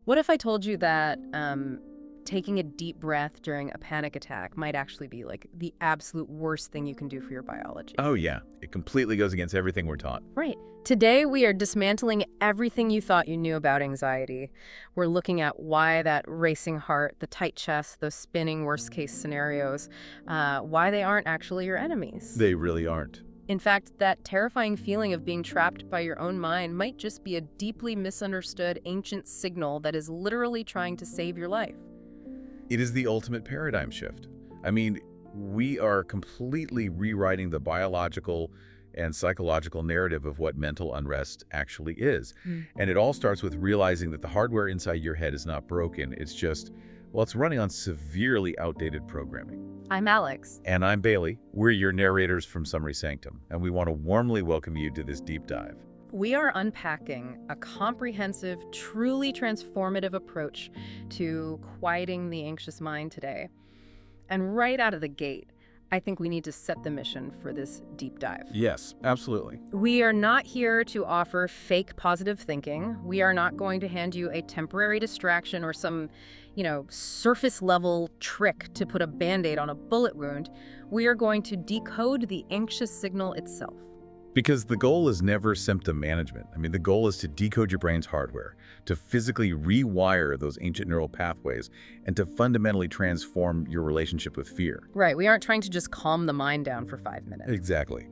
What if I told you that taking a deep breath during a panic attack might actually be like the absolute worst thing you can do for your biology? Oh yeah, it completely goes against everything we're taught. Right. Today, we are dismantling everything you thought you knew about anxiety. We're looking at why that racing heart, the tight chest, those spinning worst-case scenarios, why they aren't actually your enemies. They really aren't. In fact, that terrifying feeling of being trapped by your own mind might just be a deeply misunderstood ancient signal that is literally trying to save your life. It is the ultimate paradigm shift. I mean, we are completely rewriting the biological and psychological narrative of what mental unrest actually is. And it all starts with realizing that the hardware inside your head is not broken. It's just, well, it's running on severely outdated programming. I'm Alex. And I'm Bailey. We're your narrators from Summary Sanctum, and we want to warmly welcome you to this deep dive. We are unpacking a comprehensive, truly transformative approach to quieting the anxious mind today. And right out of the gate, I think we need to set the mission for this deep dive. Yes, absolutely. We are not here to offer fake positive thinking. We are not going to hand you a temporary distraction or some, surface level trick to put a Band-Aid on a bullet wound. We are going to decode the anxious signal itself. Because the goal is never symptom management. I mean, the goal is to decode your brain's hardware, to physically rewire those ancient neural pathways, and to fundamentally transform your relationship with fear. Right, we aren't trying to just calm the mind down for 5 minutes. Exactly.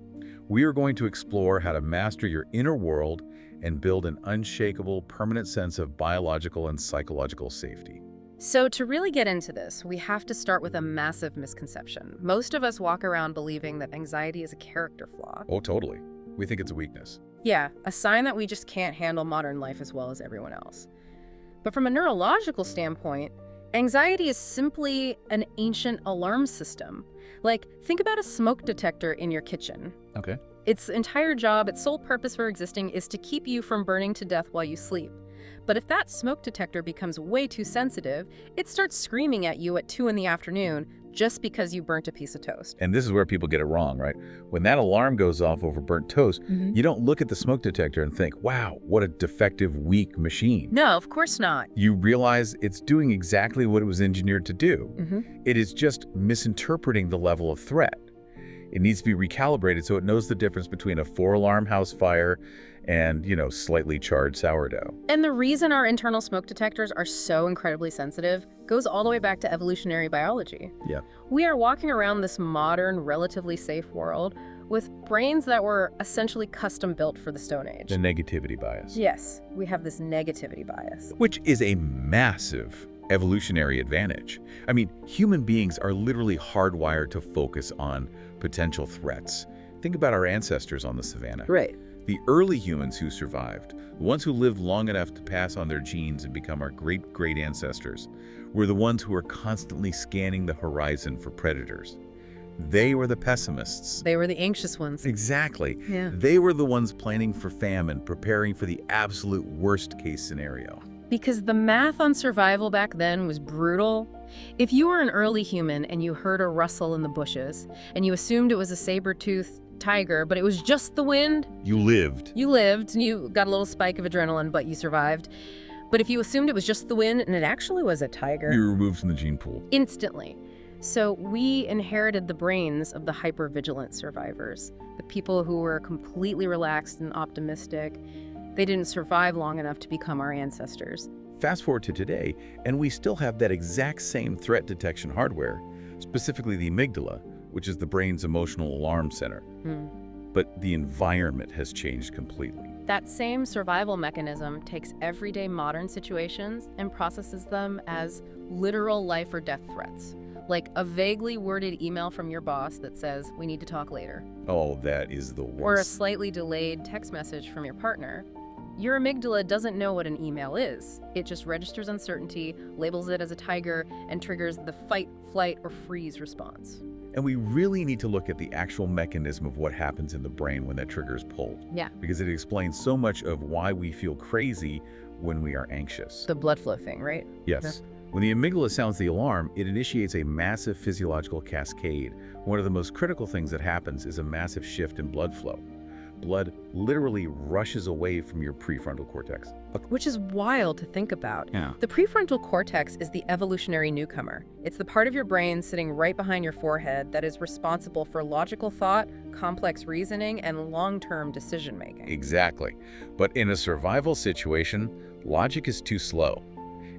We are going to explore how to master your inner world and build an unshakable, permanent sense of biological and psychological safety. So to really get into this, we have to start with a massive misconception. Most of us walk around believing that anxiety is a character flaw. Oh, totally. We think it's a weakness. Yeah, a sign that we just can't handle modern life as well as everyone else. But from a neurological standpoint, anxiety is simply an ancient alarm system. Like, think about a smoke detector in your kitchen. Okay. Its entire job, its sole purpose for existing is to keep you from burning to death while you sleep. But if that smoke detector becomes way too sensitive, it starts screaming at you at 2 in the afternoon just because you burnt a piece of toast. And this is where people get it wrong, right? When that alarm goes off over burnt toast, you don't look at the smoke detector and think, wow, what a defective, weak machine. No, of course not. You realize it's doing exactly what it was engineered to do. It is just misinterpreting the level of threat. It needs to be recalibrated so it knows the difference between a 4-alarm house fire and, slightly charred sourdough. And the reason our internal smoke detectors are so incredibly sensitive goes all the way back to evolutionary biology. Yeah. We are walking around this modern, relatively safe world with brains that were essentially custom built for the Stone Age. The negativity bias. Yes, we have this negativity bias. Which is a massive evolutionary advantage. I mean, human beings are literally hardwired to focus on potential threats. Think about our ancestors on the savannah. Right. The early humans who survived, the ones who lived long enough to pass on their genes and become our great ancestors, were the ones who were constantly scanning the horizon for predators. They were the pessimists. They were the anxious ones. Exactly. Yeah. They were the ones planning for famine, preparing for the absolute worst-case scenario. Because the math on survival back then was brutal. If you were an early human and you heard a rustle in the bushes, and you assumed it was a saber-toothed tiger, but it was just the wind, You lived. you lived, and you got a little spike of adrenaline, but you survived. But if you assumed it was just the wind and it actually was a tiger, You were removed from the gene pool. instantly. So we inherited the brains of the hypervigilant survivors, the people who were completely relaxed and optimistic. They didn't survive long enough to become our ancestors. Fast forward to today, and we still have that exact same threat detection hardware, specifically the amygdala, which is the brain's emotional alarm center. But the environment has changed completely. That same survival mechanism takes everyday modern situations and processes them as literal life or death threats, like a vaguely worded email from your boss that says, "We need to talk later," Oh, that is the worst. or a slightly delayed text message from your partner. Your amygdala doesn't know what an email is. It just registers uncertainty, labels it as a tiger, and triggers the fight, flight, or freeze response. And we really need to look at the actual mechanism of what happens in the brain when that trigger is pulled. Yeah. Because it explains so much of why we feel crazy when we are anxious. The blood flow thing, right? Yes. When the amygdala sounds the alarm, it initiates a massive physiological cascade. One of the most critical things that happens is a massive shift in blood flow. blood literally rushes away from your prefrontal cortex. Which is wild to think about. Yeah. The prefrontal cortex is the evolutionary newcomer. It's the part of your brain sitting right behind your forehead that is responsible for logical thought, complex reasoning, and long-term decision-making. Exactly. But in a survival situation, logic is too slow.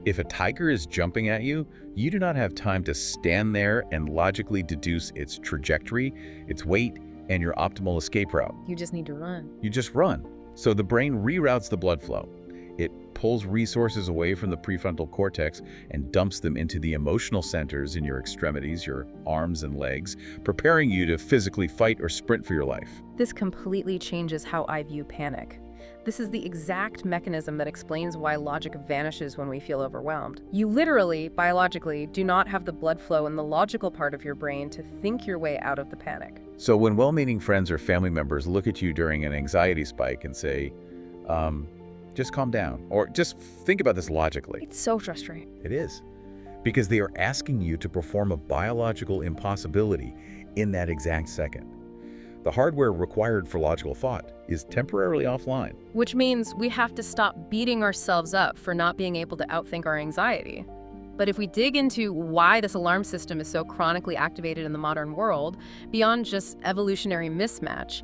If a tiger is jumping at you, you do not have time to stand there and logically deduce its trajectory, its weight, and your optimal escape route. You just need to run. You just run. So the brain reroutes the blood flow. It pulls resources away from the prefrontal cortex and dumps them into the emotional centers in your extremities, your arms and legs, preparing you to physically fight or sprint for your life. This completely changes how I view panic. This is the exact mechanism that explains why logic vanishes when we feel overwhelmed. You literally, biologically, do not have the blood flow in the logical part of your brain to think your way out of the panic. So when well-meaning friends or family members look at you during an anxiety spike and say, just calm down, or just think about this logically. It's so frustrating. It is. Because they are asking you to perform a biological impossibility in that exact second. The hardware required for logical thought is temporarily offline. Which means we have to stop beating ourselves up for not being able to outthink our anxiety. But if we dig into why this alarm system is so chronically activated in the modern world, beyond just evolutionary mismatch,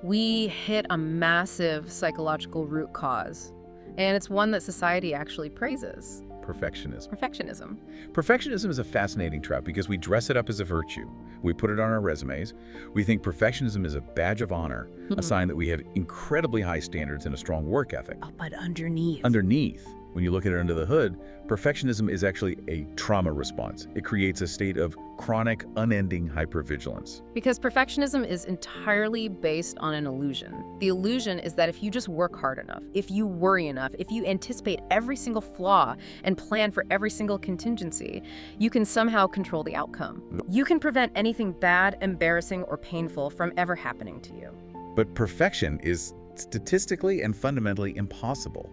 we hit a massive psychological root cause. And it's one that society actually praises. Perfectionism. Perfectionism. Perfectionism is a fascinating trap because we dress it up as a virtue. We put it on our resumes. We think perfectionism is a badge of honor, a sign that we have incredibly high standards and a strong work ethic. Oh, but underneath. When you look at it under the hood, perfectionism is actually a trauma response. It creates a state of chronic, unending hypervigilance. Because perfectionism is entirely based on an illusion. The illusion is that if you just work hard enough, if you worry enough, if you anticipate every single flaw and plan for every single contingency, you can somehow control the outcome. You can prevent anything bad, embarrassing, or painful from ever happening to you. But perfection is statistically and fundamentally impossible.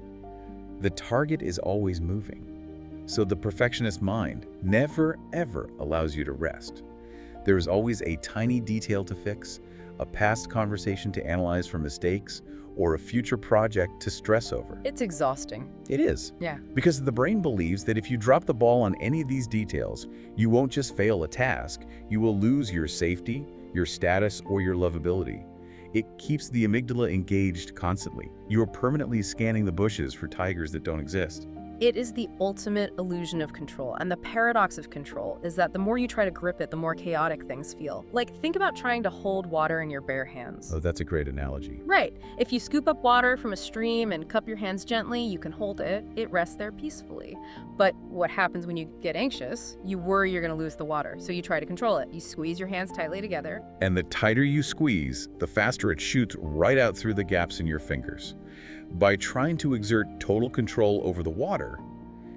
The target is always moving. So the perfectionist mind never, ever allows you to rest. There is always a tiny detail to fix, a past conversation to analyze for mistakes, or a future project to stress over. It's exhausting. It is. Yeah. Because the brain believes that if you drop the ball on any of these details, you won't just fail a task, you will lose your safety, your status, or your lovability. It keeps the amygdala engaged constantly. You are permanently scanning the bushes for tigers that don't exist. It is the ultimate illusion of control, and the paradox of control is that the more you try to grip it, the more chaotic things feel. Like, think about trying to hold water in your bare hands. Oh, that's a great analogy. Right. If you scoop up water from a stream and cup your hands gently, you can hold it. It rests there peacefully. But what happens when you get anxious? You worry you're going to lose the water, so you try to control it. You squeeze your hands tightly together. And the tighter you squeeze, the faster it shoots right out through the gaps in your fingers. By trying to exert total control over the water,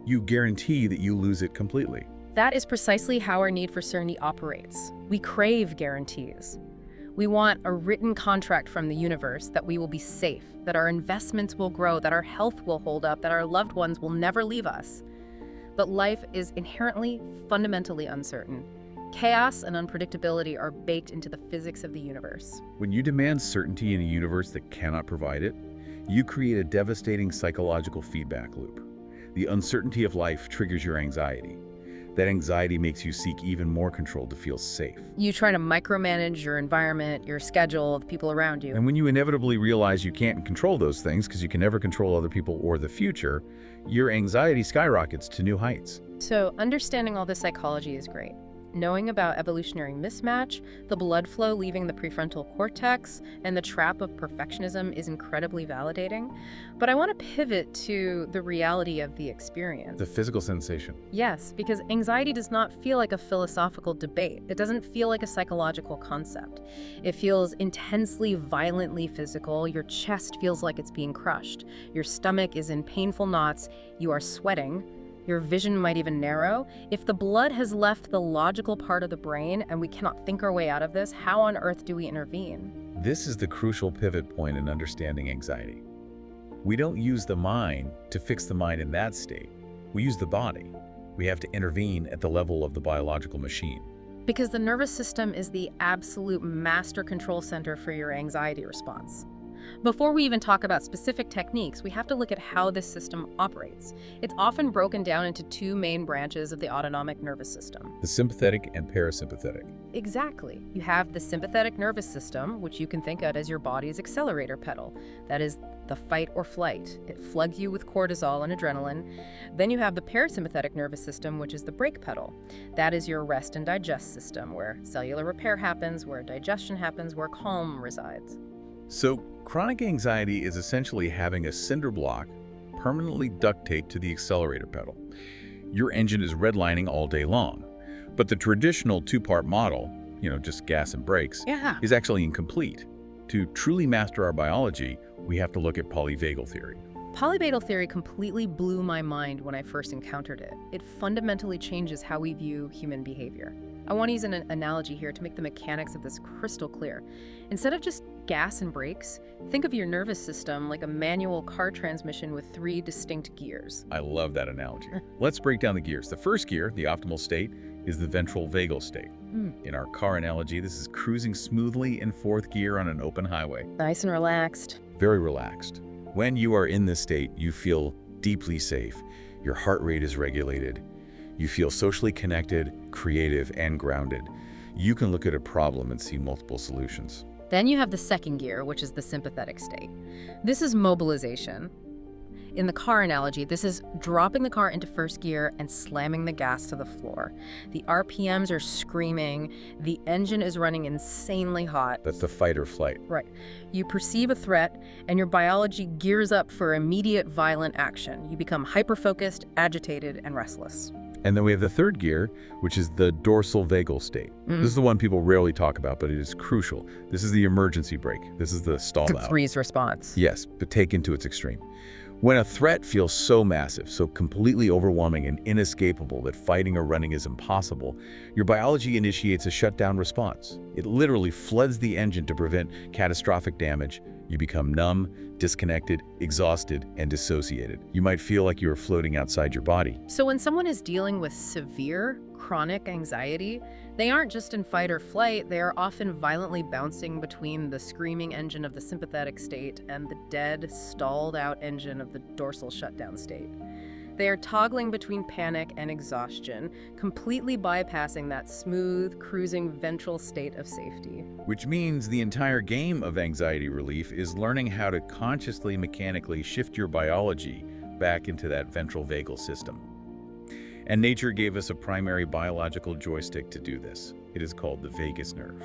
you guarantee that you lose it completely. That is precisely how our need for certainty operates. We crave guarantees. We want a written contract from the universe that we will be safe, that our investments will grow, that our health will hold up, that our loved ones will never leave us. But life is inherently, fundamentally uncertain. Chaos and unpredictability are baked into the physics of the universe. When you demand certainty in a universe that cannot provide it, you create a devastating psychological feedback loop. The uncertainty of life triggers your anxiety. That anxiety makes you seek even more control to feel safe. You try to micromanage your environment, your schedule, the people around you. And when you inevitably realize you can't control those things because you can never control other people or the future, your anxiety skyrockets to new heights. So understanding all this psychology is great. Knowing about evolutionary mismatch, the blood flow leaving the prefrontal cortex, and the trap of perfectionism is incredibly validating. But I want to pivot to the reality of the experience. The physical sensation. Yes, because anxiety does not feel like a philosophical debate. It doesn't feel like a psychological concept. It feels intensely, violently physical. Your chest feels like it's being crushed. Your stomach is in painful knots. You are sweating. Your vision might even narrow. If the blood has left the logical part of the brain and we cannot think our way out of this, how on earth do we intervene? This is the crucial pivot point in understanding anxiety. We don't use the mind to fix the mind in that state. We use the body. We have to intervene at the level of the biological machine. Because the nervous system is the absolute master control center for your anxiety response. Before we even talk about specific techniques, we have to look at how this system operates. It's often broken down into two main branches of the autonomic nervous system. The sympathetic and parasympathetic. Exactly. You have the sympathetic nervous system, which you can think of as your body's accelerator pedal. That is the fight or flight. It floods you with cortisol and adrenaline. Then you have the parasympathetic nervous system, which is the brake pedal. That is your rest and digest system, where cellular repair happens, where digestion happens, where calm resides. So, chronic anxiety is essentially having a cinder block permanently duct taped to the accelerator pedal. Your engine is redlining all day long. But the traditional two-part model, just gas and brakes, is actually incomplete. To truly master our biology, we have to look at polyvagal theory. Polyvagal theory completely blew my mind when I first encountered it. It fundamentally changes how we view human behavior. I want to use an analogy here to make the mechanics of this crystal clear. Instead of just gas and brakes, think of your nervous system like a manual car transmission with 3 distinct gears. I love that analogy. Let's break down the gears. The first gear, the optimal state, is the ventral vagal state. In our car analogy, this is cruising smoothly in 4th gear on an open highway. Nice and relaxed. Very relaxed. When you are in this state, you feel deeply safe. Your heart rate is regulated. You feel socially connected, creative, and grounded. You can look at a problem and see multiple solutions. Then you have the second gear, which is the sympathetic state. This is mobilization. In the car analogy, this is dropping the car into first gear and slamming the gas to the floor. The RPMs are screaming. The engine is running insanely hot. That's the fight or flight. Right. You perceive a threat, and your biology gears up for immediate violent action. You become hyper-focused, agitated, and restless. And then we have the third gear, which is the dorsal vagal state. This is the one people rarely talk about, but it is crucial. This is the emergency brake. This is the stall out. Freeze response. Yes, but taken to its extreme. When a threat feels so massive, so completely overwhelming and inescapable that fighting or running is impossible, your biology initiates a shutdown response. It literally floods the engine to prevent catastrophic damage. You become numb, disconnected, exhausted, and dissociated. You might feel like you are floating outside your body. So when someone is dealing with severe, chronic anxiety, they aren't just in fight or flight, they are often violently bouncing between the screaming engine of the sympathetic state and the dead, stalled-out engine of the dorsal shutdown state. They are toggling between panic and exhaustion, completely bypassing that smooth, cruising ventral state of safety. Which means the entire game of anxiety relief is learning how to consciously, mechanically shift your biology back into that ventral vagal system. And nature gave us a primary biological joystick to do this. It is called the vagus nerve.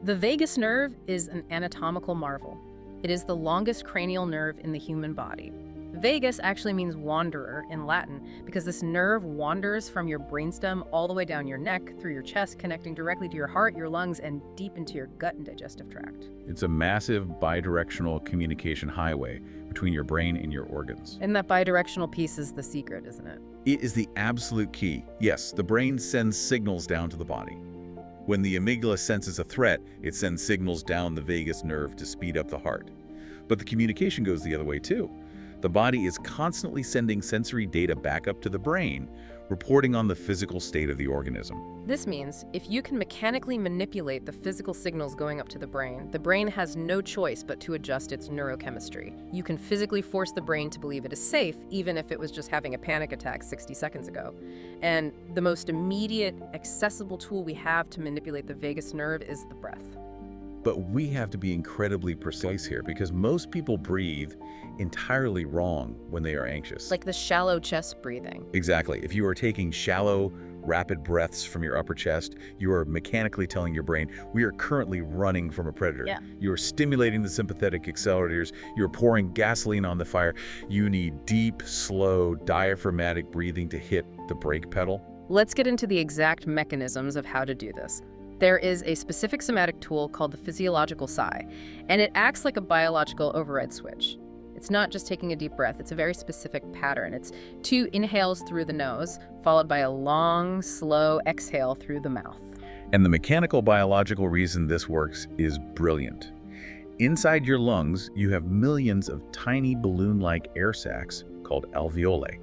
The vagus nerve is an anatomical marvel. It is the longest cranial nerve in the human body. Vagus actually means wanderer in Latin because this nerve wanders from your brainstem all the way down your neck, through your chest, connecting directly to your heart, your lungs, and deep into your gut and digestive tract. It's a massive bidirectional communication highway between your brain and your organs. And that bidirectional piece is the secret, isn't it? It is the absolute key. Yes, the brain sends signals down to the body. When the amygdala senses a threat, it sends signals down the vagus nerve to speed up the heart. But the communication goes the other way too. The body is constantly sending sensory data back up to the brain, reporting on the physical state of the organism. This means if you can mechanically manipulate the physical signals going up to the brain has no choice but to adjust its neurochemistry. You can physically force the brain to believe it is safe, even if it was just having a panic attack 60 seconds ago. And the most immediate, accessible tool we have to manipulate the vagus nerve is the breath. But we have to be incredibly precise here because most people breathe entirely wrong when they are anxious. Like the shallow chest breathing. Exactly. If you are taking shallow, rapid breaths from your upper chest, you are mechanically telling your brain, we are currently running from a predator. Yeah. You are stimulating the sympathetic accelerators. You're pouring gasoline on the fire. You need deep, slow, diaphragmatic breathing to hit the brake pedal. Let's get into the exact mechanisms of how to do this. There is a specific somatic tool called the physiological sigh, and it acts like a biological override switch. It's not just taking a deep breath, it's a very specific pattern. It's 2 inhales through the nose, followed by a long, slow exhale through the mouth. And the mechanical biological reason this works is brilliant. Inside your lungs, you have millions of tiny balloon-like air sacs called alveoli.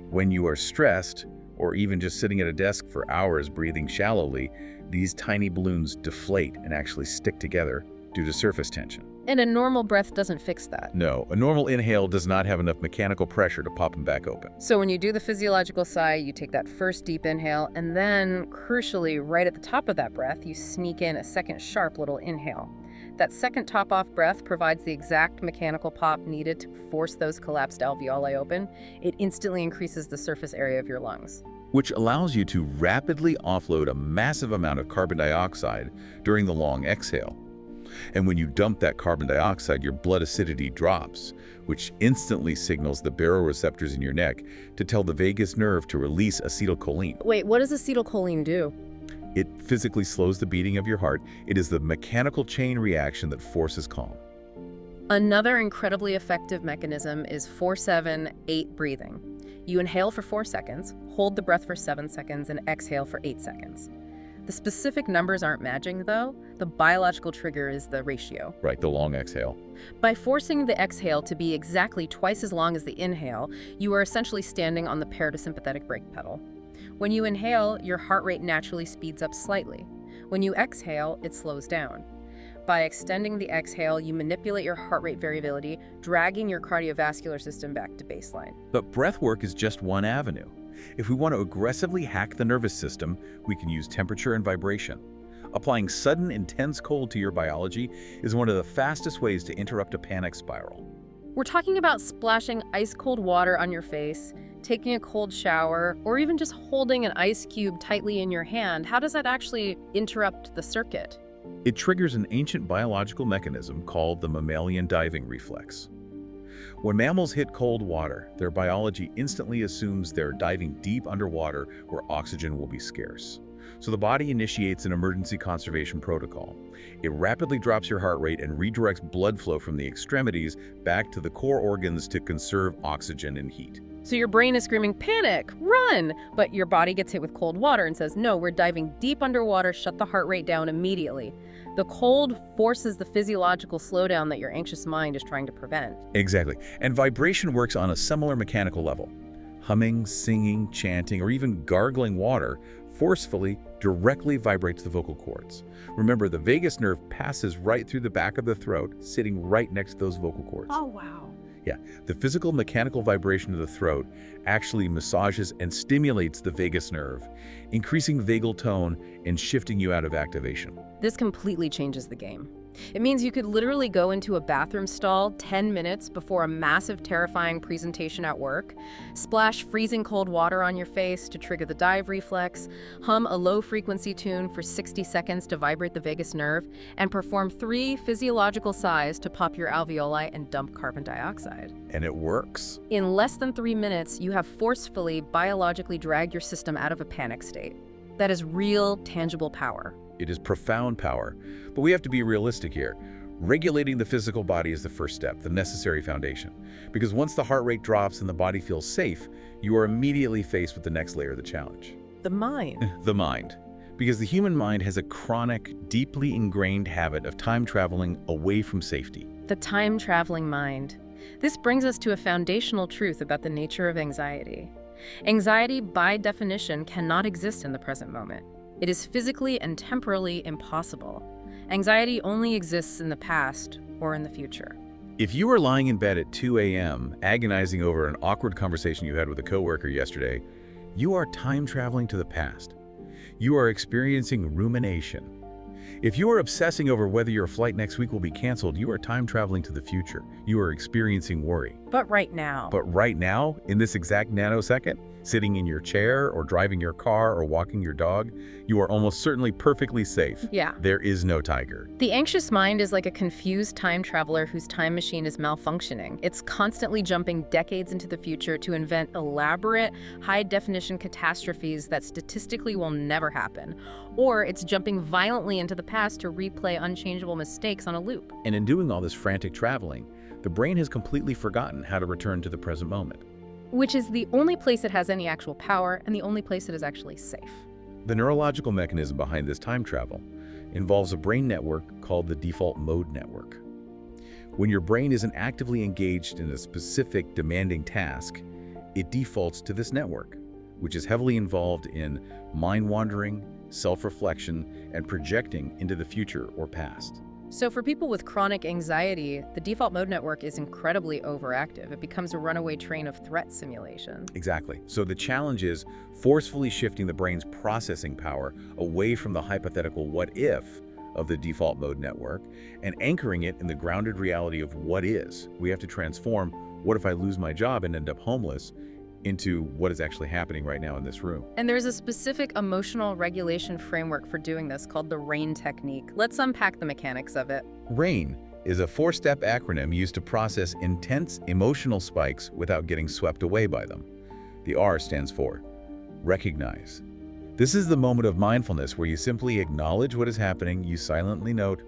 When you are stressed, or even just sitting at a desk for hours breathing shallowly, these tiny balloons deflate and actually stick together due to surface tension. And a normal breath doesn't fix that. No, a normal inhale does not have enough mechanical pressure to pop them back open. So when you do the physiological sigh, you take that first deep inhale, and then, crucially, right at the top of that breath, you sneak in a second sharp little inhale. That second top-off breath provides the exact mechanical pop needed to force those collapsed alveoli open. It instantly increases the surface area of your lungs. Which allows you to rapidly offload a massive amount of carbon dioxide during the long exhale. And when you dump that carbon dioxide, your blood acidity drops, which instantly signals the baroreceptors in your neck to tell the vagus nerve to release acetylcholine. Wait, what does acetylcholine do? It physically slows the beating of your heart. It is the mechanical chain reaction that forces calm. Another incredibly effective mechanism is 4-7-8 breathing. You inhale for 4 seconds, hold the breath for 7 seconds, and exhale for 8 seconds. The specific numbers aren't matching, though. The biological trigger is the ratio. Right, the long exhale. By forcing the exhale to be exactly twice as long as the inhale, you are essentially standing on the parasympathetic brake pedal. When you inhale, your heart rate naturally speeds up slightly. When you exhale, it slows down. By extending the exhale, you manipulate your heart rate variability, dragging your cardiovascular system back to baseline. But breath work is just one avenue. If we want to aggressively hack the nervous system, we can use temperature and vibration. Applying sudden, intense cold to your biology is one of the fastest ways to interrupt a panic spiral. We're talking about splashing ice-cold water on your face, taking a cold shower, or even just holding an ice cube tightly in your hand. How does that actually interrupt the circuit? It triggers an ancient biological mechanism called the mammalian diving reflex. When mammals hit cold water, their biology instantly assumes they're diving deep underwater where oxygen will be scarce. So the body initiates an emergency conservation protocol. It rapidly drops your heart rate and redirects blood flow from the extremities back to the core organs to conserve oxygen and heat. So your brain is screaming, panic, run! But your body gets hit with cold water and says, no, we're diving deep underwater, shut the heart rate down immediately. The cold forces the physiological slowdown that your anxious mind is trying to prevent. Exactly. And vibration works on a similar mechanical level. Humming, singing, chanting, or even gargling water forcefully directly vibrates the vocal cords. Remember, the vagus nerve passes right through the back of the throat, sitting right next to those vocal cords. Oh, wow. Yeah, the physical mechanical vibration of the throat actually massages and stimulates the vagus nerve, increasing vagal tone and shifting you out of activation. This completely changes the game. It means you could literally go into a bathroom stall 10 minutes before a massive, terrifying presentation at work, splash freezing cold water on your face to trigger the dive reflex, hum a low-frequency tune for 60 seconds to vibrate the vagus nerve, and perform 3 physiological sighs to pop your alveoli and dump carbon dioxide. And it works. In less than 3 minutes, you have forcefully, biologically dragged your system out of a panic state. That is real, tangible power. It is profound power, but we have to be realistic here. Regulating the physical body is the first step, the necessary foundation. Because once the heart rate drops and the body feels safe, you are immediately faced with the next layer of the challenge. The mind. The mind. Because the human mind has a chronic, deeply ingrained habit of time traveling away from safety. The time-traveling mind. This brings us to a foundational truth about the nature of anxiety. Anxiety, by definition, cannot exist in the present moment. It is physically and temporally impossible. Anxiety only exists in the past or in the future. If you are lying in bed at 2 a.m., agonizing over an awkward conversation you had with a coworker yesterday, you are time traveling to the past. You are experiencing rumination. If you are obsessing over whether your flight next week will be canceled, you are time traveling to the future. You are experiencing worry. But right now. But right now, in this exact nanosecond, sitting in your chair or driving your car or walking your dog, you are almost certainly perfectly safe. Yeah. There is no tiger. The anxious mind is like a confused time traveler whose time machine is malfunctioning. It's constantly jumping decades into the future to invent elaborate, high-definition catastrophes that statistically will never happen. Or it's jumping violently into the past to replay unchangeable mistakes on a loop. And in doing all this frantic traveling, the brain has completely forgotten how to return to the present moment. Which is the only place it has any actual power and the only place it is actually safe. The neurological mechanism behind this time travel involves a brain network called the default mode network. When your brain isn't actively engaged in a specific demanding task, it defaults to this network, which is heavily involved in mind wandering, self-reflection, and projecting into the future or past. So for people with chronic anxiety, the default mode network is incredibly overactive. It becomes a runaway train of threat simulation. Exactly. So the challenge is forcefully shifting the brain's processing power away from the hypothetical what if of the default mode network and anchoring it in the grounded reality of what is. We have to transform what if I lose my job and end up homeless into what is actually happening right now in this room. And there's a specific emotional regulation framework for doing this called the RAIN technique. Let's unpack the mechanics of it. RAIN is a four-step acronym used to process intense emotional spikes without getting swept away by them. The R stands for recognize. This is the moment of mindfulness where you simply acknowledge what is happening. You silently note,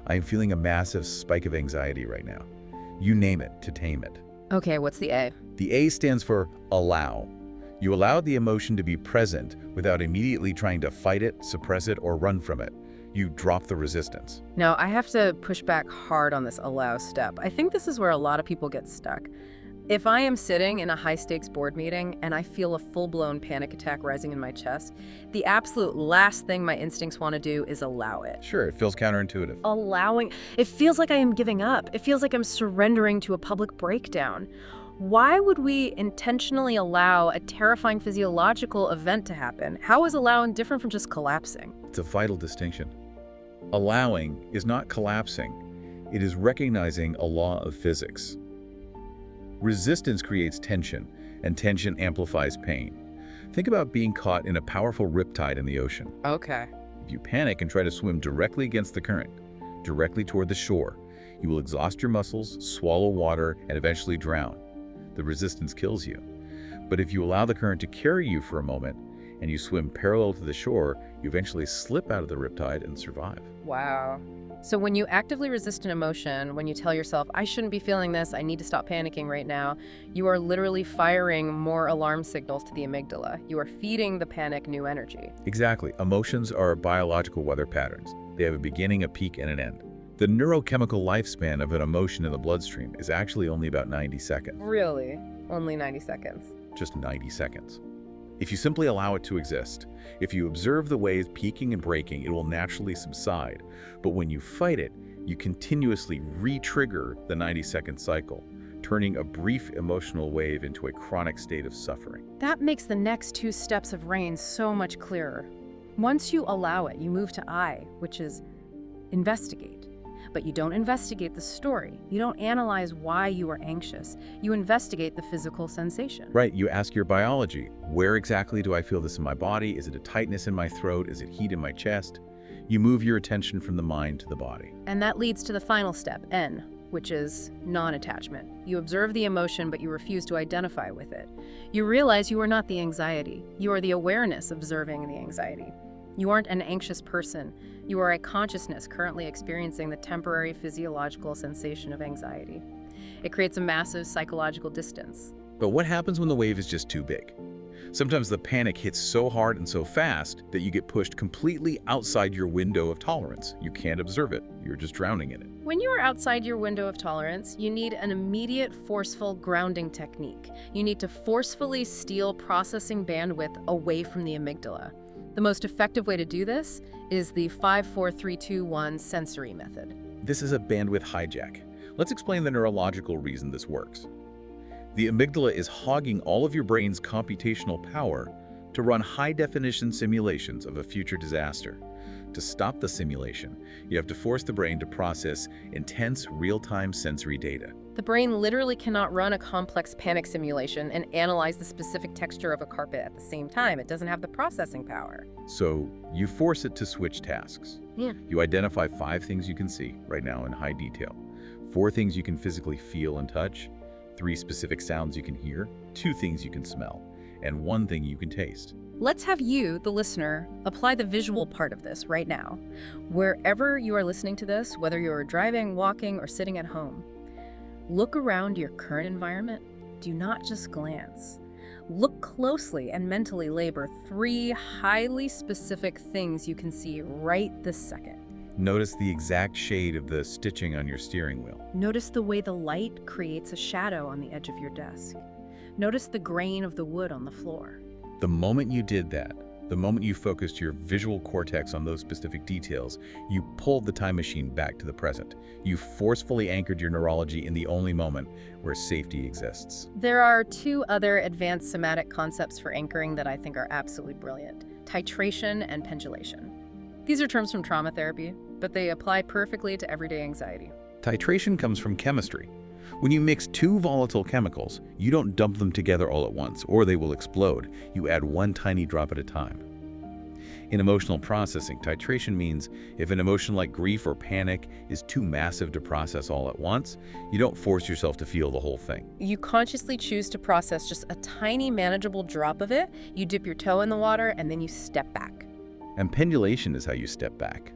I am feeling a massive spike of anxiety right now. You name it to tame it. Okay, what's the A? The A stands for allow. You allow the emotion to be present without immediately trying to fight it, suppress it, or run from it. You drop the resistance. Now, I have to push back hard on this allow step. I think this is where a lot of people get stuck. If I am sitting in a high-stakes board meeting and I feel a full-blown panic attack rising in my chest, the absolute last thing my instincts want to do is allow it. Sure, it feels counterintuitive. Allowing, it feels like I am giving up. It feels like I'm surrendering to a public breakdown. Why would we intentionally allow a terrifying physiological event to happen? How is allowing different from just collapsing? It's a vital distinction. Allowing is not collapsing. It is recognizing a law of physics. Resistance creates tension, and tension amplifies pain. Think about being caught in a powerful riptide in the ocean. Okay. If you panic and try to swim directly against the current, directly toward the shore, you will exhaust your muscles, swallow water, and eventually drown. The resistance kills you. But if you allow the current to carry you for a moment, and you swim parallel to the shore, you eventually slip out of the riptide and survive. Wow. So when you actively resist an emotion, when you tell yourself, I shouldn't be feeling this, I need to stop panicking right now, you are literally firing more alarm signals to the amygdala. You are feeding the panic new energy. Exactly. Emotions are biological weather patterns. They have a beginning, a peak, and an end. The neurochemical lifespan of an emotion in the bloodstream is actually only about 90 seconds. Really? Only 90 seconds. Just 90 seconds. If you simply allow it to exist, if you observe the waves peaking and breaking, it will naturally subside. But when you fight it, you continuously re-trigger the 90-second cycle, turning a brief emotional wave into a chronic state of suffering. That makes the next two steps of RAIN so much clearer. Once you allow it, you move to I, which is investigate. But you don't investigate the story. You don't analyze why you are anxious. You investigate the physical sensation. Right, you ask your biology, where exactly do I feel this in my body? Is it a tightness in my throat? Is it heat in my chest? You move your attention from the mind to the body. And that leads to the final step, N, which is non-attachment. You observe the emotion, but you refuse to identify with it. You realize you are not the anxiety. You are the awareness observing the anxiety. You aren't an anxious person. You are a consciousness currently experiencing the temporary physiological sensation of anxiety. It creates a massive psychological distance. But what happens when the wave is just too big? Sometimes the panic hits so hard and so fast that you get pushed completely outside your window of tolerance. You can't observe it. You're just drowning in it. When you are outside your window of tolerance, you need an immediate, forceful grounding technique. You need to forcefully steal processing bandwidth away from the amygdala. The most effective way to do this is the 5-4-3-2-1 sensory method. This is a bandwidth hijack. Let's explain the neurological reason this works. The amygdala is hogging all of your brain's computational power to run high-definition simulations of a future disaster. To stop the simulation, you have to force the brain to process intense, real-time sensory data. The brain literally cannot run a complex panic simulation and analyze the specific texture of a carpet at the same time. It doesn't have the processing power. So you force it to switch tasks. Yeah. You identify 5 things you can see right now in high detail, 4 things you can physically feel and touch, 3 specific sounds you can hear, 2 things you can smell, and 1 thing you can taste. Let's have you, the listener, apply the visual part of this right now. Wherever you are listening to this, whether you're driving, walking, or sitting at home, look around your current environment. Do not just glance. Look closely and mentally labor 3 highly specific things you can see right this second. Notice the exact shade of the stitching on your steering wheel. Notice the way the light creates a shadow on the edge of your desk. Notice the grain of the wood on the floor. The moment you did that, The moment you focused your visual cortex on those specific details, you pulled the time machine back to the present. You forcefully anchored your neurology in the only moment where safety exists. There are two other advanced somatic concepts for anchoring that I think are absolutely brilliant: titration and pendulation. These are terms from trauma therapy, but they apply perfectly to everyday anxiety. Titration comes from chemistry. When you mix two volatile chemicals, you don't dump them together all at once, or they will explode. You add one tiny drop at a time. In emotional processing, titration means if an emotion like grief or panic is too massive to process all at once, you don't force yourself to feel the whole thing. You consciously choose to process just a tiny manageable drop of it, you dip your toe in the water, and then you step back. And pendulation is how you step back.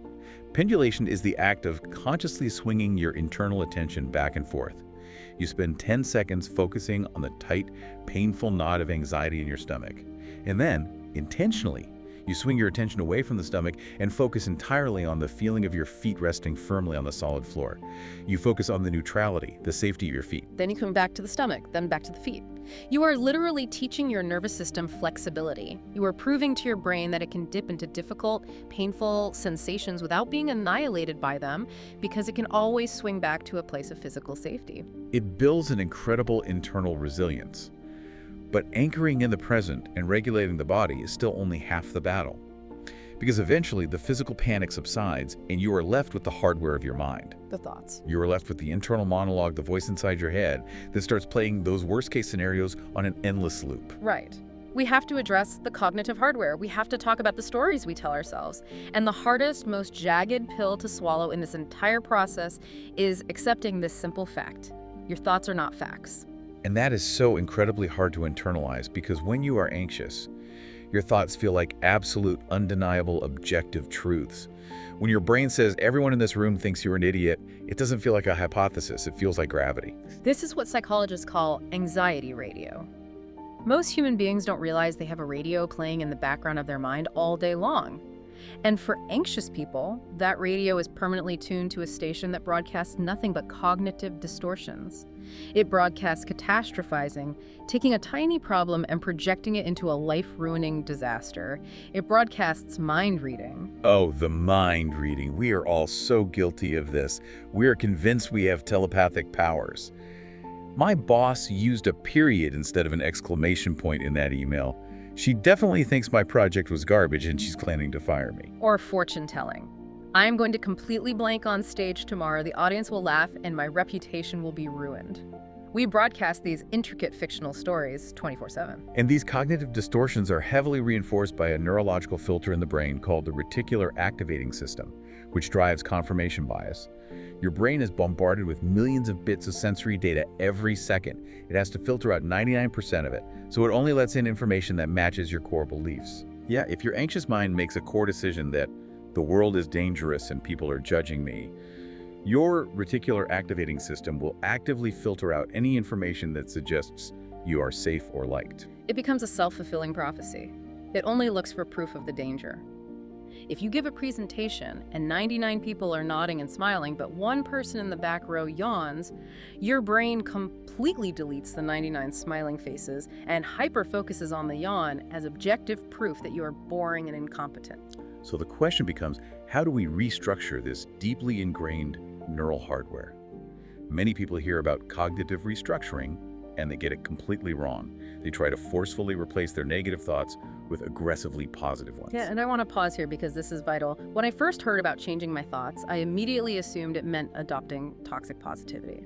Pendulation is the act of consciously swinging your internal attention back and forth. You spend 10 seconds focusing on the tight, painful knot of anxiety in your stomach. And then, intentionally, you swing your attention away from the stomach and focus entirely on the feeling of your feet resting firmly on the solid floor. You focus on the neutrality, the safety of your feet. Then you come back to the stomach, then back to the feet. You are literally teaching your nervous system flexibility. You are proving to your brain that it can dip into difficult, painful sensations without being annihilated by them, because it can always swing back to a place of physical safety. It builds an incredible internal resilience. But anchoring in the present and regulating the body is still only half the battle. Because eventually the physical panic subsides and you are left with the hardware of your mind. The thoughts. You are left with the internal monologue, the voice inside your head that starts playing those worst-case scenarios on an endless loop. Right. We have to address the cognitive hardware. We have to talk about the stories we tell ourselves. And the hardest, most jagged pill to swallow in this entire process is accepting this simple fact: your thoughts are not facts. And that is so incredibly hard to internalize, because when you are anxious, your thoughts feel like absolute, undeniable, objective truths. When your brain says everyone in this room thinks you're an idiot, it doesn't feel like a hypothesis, it feels like gravity. This is what psychologists call anxiety radio. Most human beings don't realize they have a radio playing in the background of their mind all day long. And for anxious people, that radio is permanently tuned to a station that broadcasts nothing but cognitive distortions. It broadcasts catastrophizing, taking a tiny problem and projecting it into a life-ruining disaster. It broadcasts mind reading. Oh, the mind reading. We are all so guilty of this. We are convinced we have telepathic powers. My boss used a period instead of an exclamation point in that email. She definitely thinks my project was garbage and she's planning to fire me. Or fortune-telling. I'm going to completely blank on stage tomorrow, the audience will laugh, and my reputation will be ruined. We broadcast these intricate fictional stories 24/7. And these cognitive distortions are heavily reinforced by a neurological filter in the brain called the reticular activating system, which drives confirmation bias. Your brain is bombarded with millions of bits of sensory data every second. It has to filter out 99% of it, so it only lets in information that matches your core beliefs. Yeah, if your anxious mind makes a core decision that the world is dangerous and people are judging me, your reticular activating system will actively filter out any information that suggests you are safe or liked. It becomes a self-fulfilling prophecy. It only looks for proof of the danger. If you give a presentation and 99 people are nodding and smiling, but one person in the back row yawns, your brain completely deletes the 99 smiling faces and hyper-focuses on the yawn as objective proof that you are boring and incompetent. So the question becomes, how do we restructure this deeply ingrained neural hardware? Many people hear about cognitive restructuring and they get it completely wrong. They try to forcefully replace their negative thoughts with aggressively positive ones. Yeah, and I want to pause here because this is vital. When I first heard about changing my thoughts, I immediately assumed it meant adopting toxic positivity.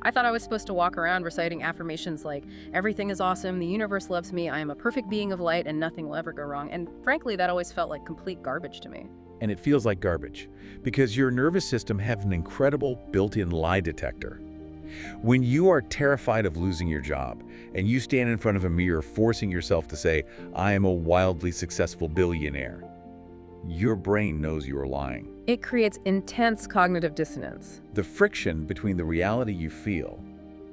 I thought I was supposed to walk around reciting affirmations like, everything is awesome, the universe loves me, I am a perfect being of light, and nothing will ever go wrong. And frankly, that always felt like complete garbage to me. And it feels like garbage because your nervous system has an incredible built-in lie detector. When you are terrified of losing your job and you stand in front of a mirror forcing yourself to say, I am a wildly successful billionaire, your brain knows you are lying. It creates intense cognitive dissonance. The friction between the reality you feel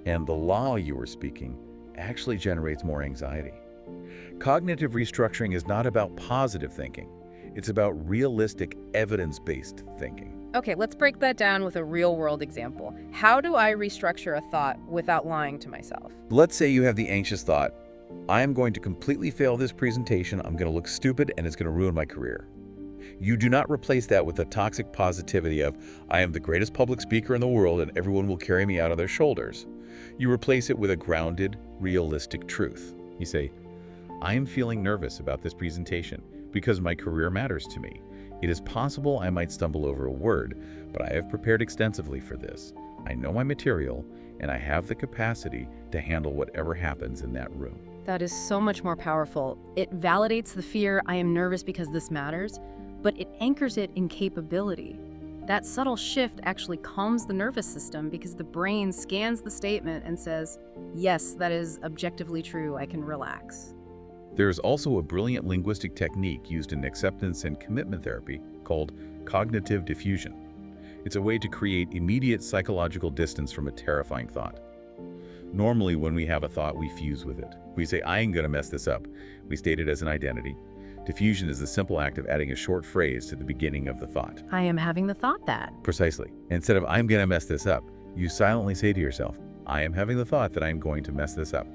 and the lie you are speaking actually generates more anxiety. Cognitive restructuring is not about positive thinking. It's about realistic, evidence-based thinking. Okay, let's break that down with a real-world example. How do I restructure a thought without lying to myself? Let's say you have the anxious thought, I am going to completely fail this presentation, I'm going to look stupid, and it's going to ruin my career. You do not replace that with the toxic positivity of, I am the greatest public speaker in the world and everyone will carry me out on their shoulders. You replace it with a grounded, realistic truth. You say, I am feeling nervous about this presentation because my career matters to me. It is possible I might stumble over a word, but I have prepared extensively for this. I know my material, and I have the capacity to handle whatever happens in that room. That is so much more powerful. It validates the fear, I am nervous because this matters, but it anchors it in capability. That subtle shift actually calms the nervous system because the brain scans the statement and says, yes, that is objectively true, I can relax. There is also a brilliant linguistic technique used in acceptance and commitment therapy called cognitive diffusion. It's a way to create immediate psychological distance from a terrifying thought. Normally, when we have a thought, we fuse with it. We say, I ain't gonna mess this up. We state it as an identity. Diffusion is the simple act of adding a short phrase to the beginning of the thought. I am having the thought that. Precisely. Instead of, I'm gonna mess this up, you silently say to yourself, I am having the thought that I'm going to mess this up.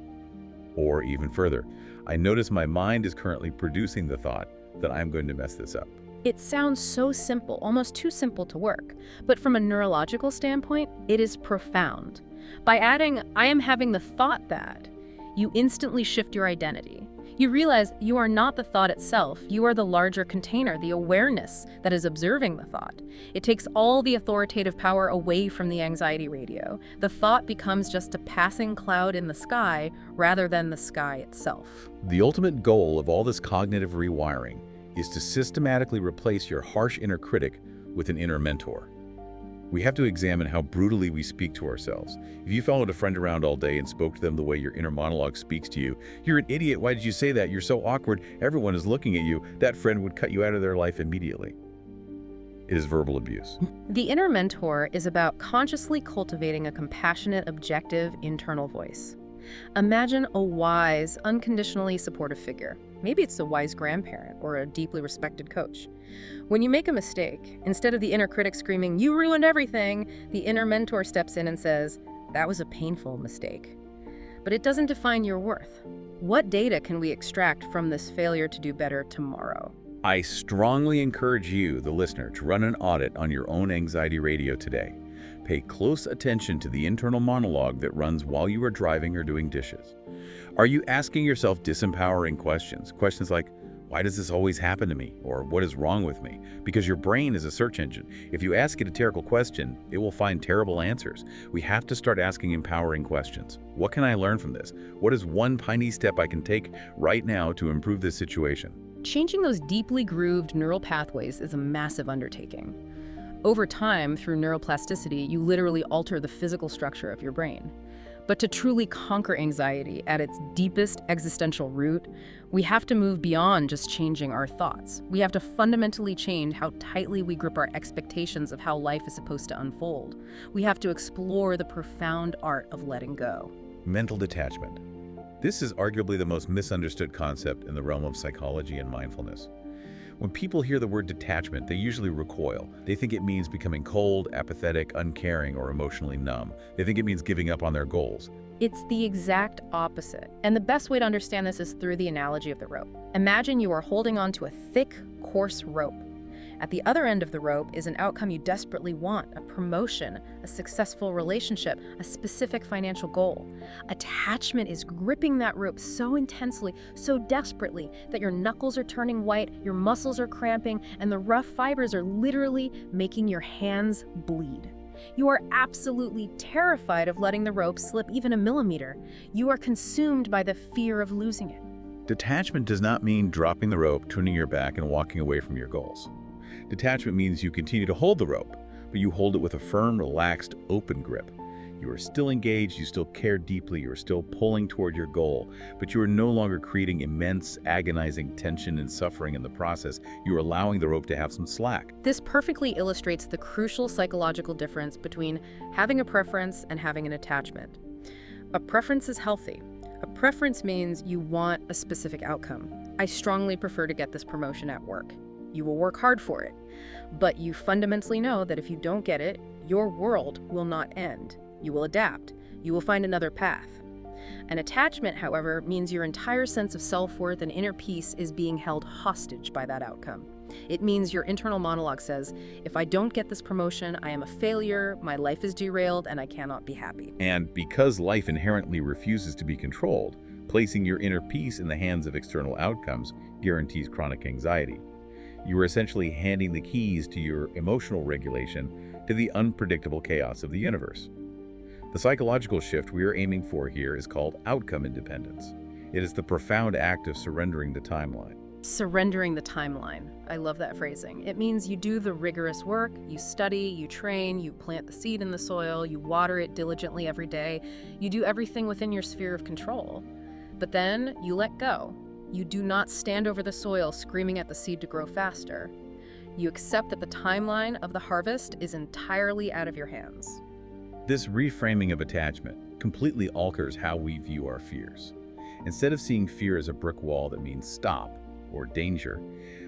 Or even further, I notice my mind is currently producing the thought that I'm going to mess this up. It sounds so simple, almost too simple to work. But from a neurological standpoint, it is profound. By adding, I am having the thought that, you instantly shift your identity. You realize you are not the thought itself, you are the larger container, the awareness that is observing the thought. It takes all the authoritative power away from the anxiety radio. The thought becomes just a passing cloud in the sky rather than the sky itself. The ultimate goal of all this cognitive rewiring is to systematically replace your harsh inner critic with an inner mentor. We have to examine how brutally we speak to ourselves. If you followed a friend around all day and spoke to them the way your inner monologue speaks to you, you're an idiot, why did you say that? You're so awkward, everyone is looking at you. That friend would cut you out of their life immediately. It is verbal abuse. The inner mentor is about consciously cultivating a compassionate, objective, internal voice. Imagine a wise, unconditionally supportive figure. Maybe it's a wise grandparent or a deeply respected coach. When you make a mistake, instead of the inner critic screaming, you ruined everything, the inner mentor steps in and says, that was a painful mistake. But it doesn't define your worth. What data can we extract from this failure to do better tomorrow? I strongly encourage you, the listener, to run an audit on your own anxiety radio today. Pay close attention to the internal monologue that runs while you are driving or doing dishes. Are you asking yourself disempowering questions? Questions like, why does this always happen to me? Or what is wrong with me? Because your brain is a search engine. If you ask it a terrible question, it will find terrible answers. We have to start asking empowering questions. What can I learn from this? What is one tiny step I can take right now to improve this situation? Changing those deeply grooved neural pathways is a massive undertaking. Over time, through neuroplasticity, you literally alter the physical structure of your brain. But to truly conquer anxiety at its deepest existential root, we have to move beyond just changing our thoughts. We have to fundamentally change how tightly we grip our expectations of how life is supposed to unfold. We have to explore the profound art of letting go. Mental detachment. This is arguably the most misunderstood concept in the realm of psychology and mindfulness. When people hear the word detachment, they usually recoil. They think it means becoming cold, apathetic, uncaring, or emotionally numb. They think it means giving up on their goals. It's the exact opposite. And the best way to understand this is through the analogy of the rope. Imagine you are holding onto a thick, coarse rope. At the other end of the rope is an outcome you desperately want, a promotion, a successful relationship, a specific financial goal. Attachment is gripping that rope so intensely, so desperately, that your knuckles are turning white, your muscles are cramping, and the rough fibers are literally making your hands bleed. You are absolutely terrified of letting the rope slip even a millimeter. You are consumed by the fear of losing it. Detachment does not mean dropping the rope, turning your back, and walking away from your goals. Detachment means you continue to hold the rope, but you hold it with a firm, relaxed, open grip. You are still engaged, you still care deeply, you are still pulling toward your goal, but you are no longer creating immense, agonizing tension and suffering in the process. You are allowing the rope to have some slack. This perfectly illustrates the crucial psychological difference between having a preference and having an attachment. A preference is healthy. A preference means you want a specific outcome. I strongly prefer to get this promotion at work. You will work hard for it, but you fundamentally know that if you don't get it, your world will not end. You will adapt. You will find another path. An attachment, however, means your entire sense of self-worth and inner peace is being held hostage by that outcome. It means your internal monologue says, if I don't get this promotion, I am a failure, my life is derailed, and I cannot be happy. And because life inherently refuses to be controlled, placing your inner peace in the hands of external outcomes guarantees chronic anxiety. You are essentially handing the keys to your emotional regulation to the unpredictable chaos of the universe. The psychological shift we are aiming for here is called outcome independence. It is the profound act of surrendering the timeline. Surrendering the timeline. I love that phrasing. It means you do the rigorous work, you study, you train, you plant the seed in the soil, you water it diligently every day, you do everything within your sphere of control. But then you let go. You do not stand over the soil screaming at the seed to grow faster. You accept that the timeline of the harvest is entirely out of your hands. This reframing of attachment completely alters how we view our fears. Instead of seeing fear as a brick wall that means stop or danger,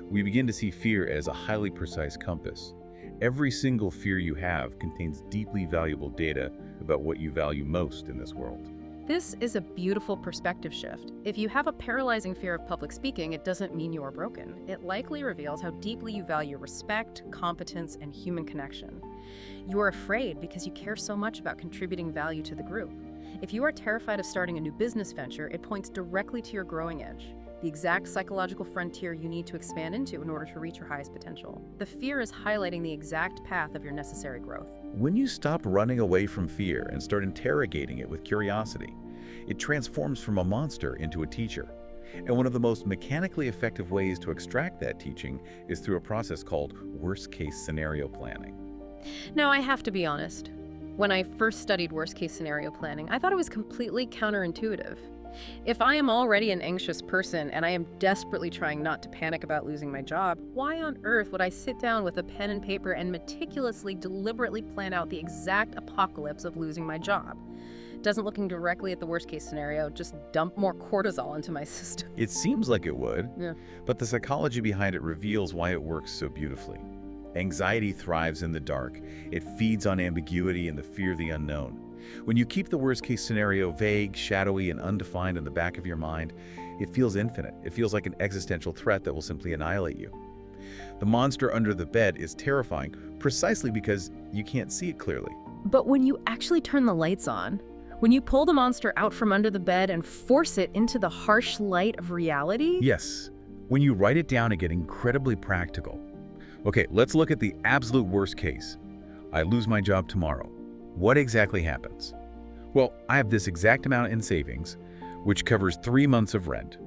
we begin to see fear as a highly precise compass. Every single fear you have contains deeply valuable data about what you value most in this world. This is a beautiful perspective shift. If you have a paralyzing fear of public speaking, it doesn't mean you are broken. It likely reveals how deeply you value respect, competence, and human connection. You are afraid because you care so much about contributing value to the group. If you are terrified of starting a new business venture, it points directly to your growing edge, the exact psychological frontier you need to expand into in order to reach your highest potential. The fear is highlighting the exact path of your necessary growth. When you stop running away from fear and start interrogating it with curiosity, it transforms from a monster into a teacher. And one of the most mechanically effective ways to extract that teaching is through a process called worst-case scenario planning. Now, I have to be honest. When I first studied worst-case scenario planning, I thought it was completely counterintuitive. If I am already an anxious person and I am desperately trying not to panic about losing my job, why on earth would I sit down with a pen and paper and meticulously, deliberately plan out the exact apocalypse of losing my job? Doesn't looking directly at the worst-case scenario just dump more cortisol into my system? It seems like it would, Yeah. but the psychology behind it reveals why it works so beautifully. Anxiety thrives in the dark. It feeds on ambiguity and the fear of the unknown. When you keep the worst-case scenario vague, shadowy, and undefined in the back of your mind, it feels infinite. It feels like an existential threat that will simply annihilate you. The monster under the bed is terrifying precisely because you can't see it clearly. But when you actually turn the lights on, when you pull the monster out from under the bed and force it into the harsh light of reality? Yes, when you write it down and get incredibly practical. Okay, let's look at the absolute worst case. I lose my job tomorrow. What exactly happens? Well, I have this exact amount in savings, which covers 3 months of rent.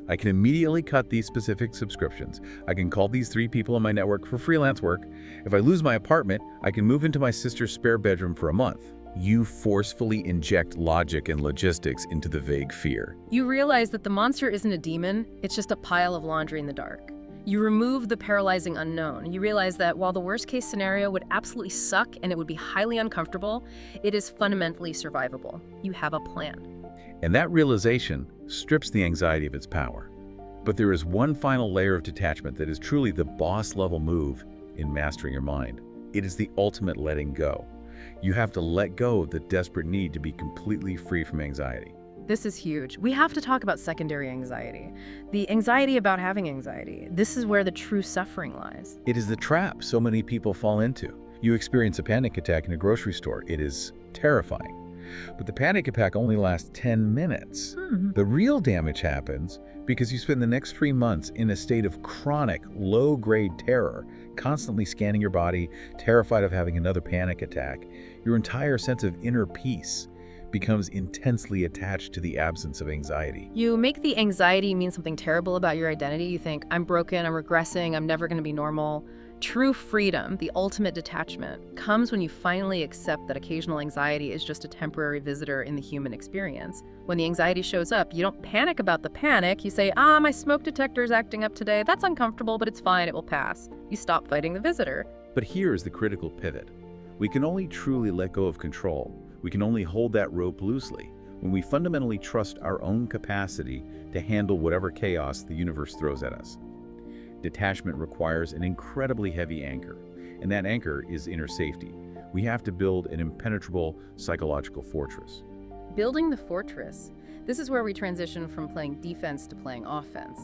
I can immediately cut these specific subscriptions. I can call these 3 people in my network for freelance work. If I lose my apartment, I can move into my sister's spare bedroom for a month. You forcefully inject logic and logistics into the vague fear. You realize that the monster isn't a demon, it's just a pile of laundry in the dark. You remove the paralyzing unknown. You realize that while the worst-case scenario would absolutely suck and it would be highly uncomfortable, it is fundamentally survivable. You have a plan. And that realization strips the anxiety of its power. But there is one final layer of detachment that is truly the boss-level move in mastering your mind. It is the ultimate letting go. You have to let go of the desperate need to be completely free from anxiety. This is huge. We have to talk about secondary anxiety. The anxiety about having anxiety. This is where the true suffering lies. It is the trap so many people fall into. You experience a panic attack in a grocery store. It is terrifying. But the panic attack only lasts 10 minutes. The real damage happens because you spend the next 3 months in a state of chronic, low-grade terror, constantly scanning your body, terrified of having another panic attack. Your entire sense of inner peace becomes intensely attached to the absence of anxiety. You make the anxiety mean something terrible about your identity. You think, I'm broken, I'm regressing, I'm never going to be normal. True freedom, the ultimate detachment, comes when you finally accept that occasional anxiety is just a temporary visitor in the human experience. When the anxiety shows up, you don't panic about the panic. You say, my smoke detector is acting up today. That's uncomfortable, but it's fine, it will pass. You stop fighting the visitor. But here is the critical pivot. We can only truly let go of control. We can only hold that rope loosely when we fundamentally trust our own capacity to handle whatever chaos the universe throws at us. Detachment requires an incredibly heavy anchor, and that anchor is inner safety. We have to build an impenetrable psychological fortress. Building the fortress. This is where we transition from playing defense to playing offense.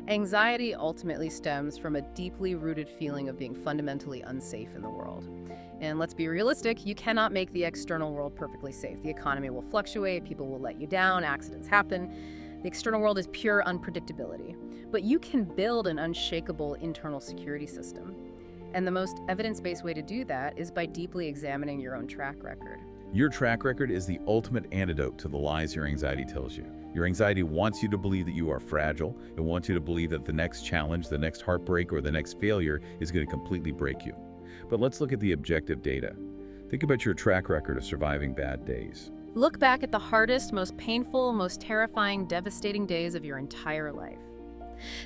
Anxiety ultimately stems from a deeply rooted feeling of being fundamentally unsafe in the world. And let's be realistic, you cannot make the external world perfectly safe. The economy will fluctuate, people will let you down, accidents happen. The external world is pure unpredictability. But you can build an unshakable internal security system. And the most evidence-based way to do that is by deeply examining your own track record. Your track record is the ultimate antidote to the lies your anxiety tells you. Your anxiety wants you to believe that you are fragile. It wants you to believe that the next challenge, the next heartbreak, or the next failure is going to completely break you. But let's look at the objective data. Think about your track record of surviving bad days. Look back at the hardest, most painful, most terrifying, devastating days of your entire life.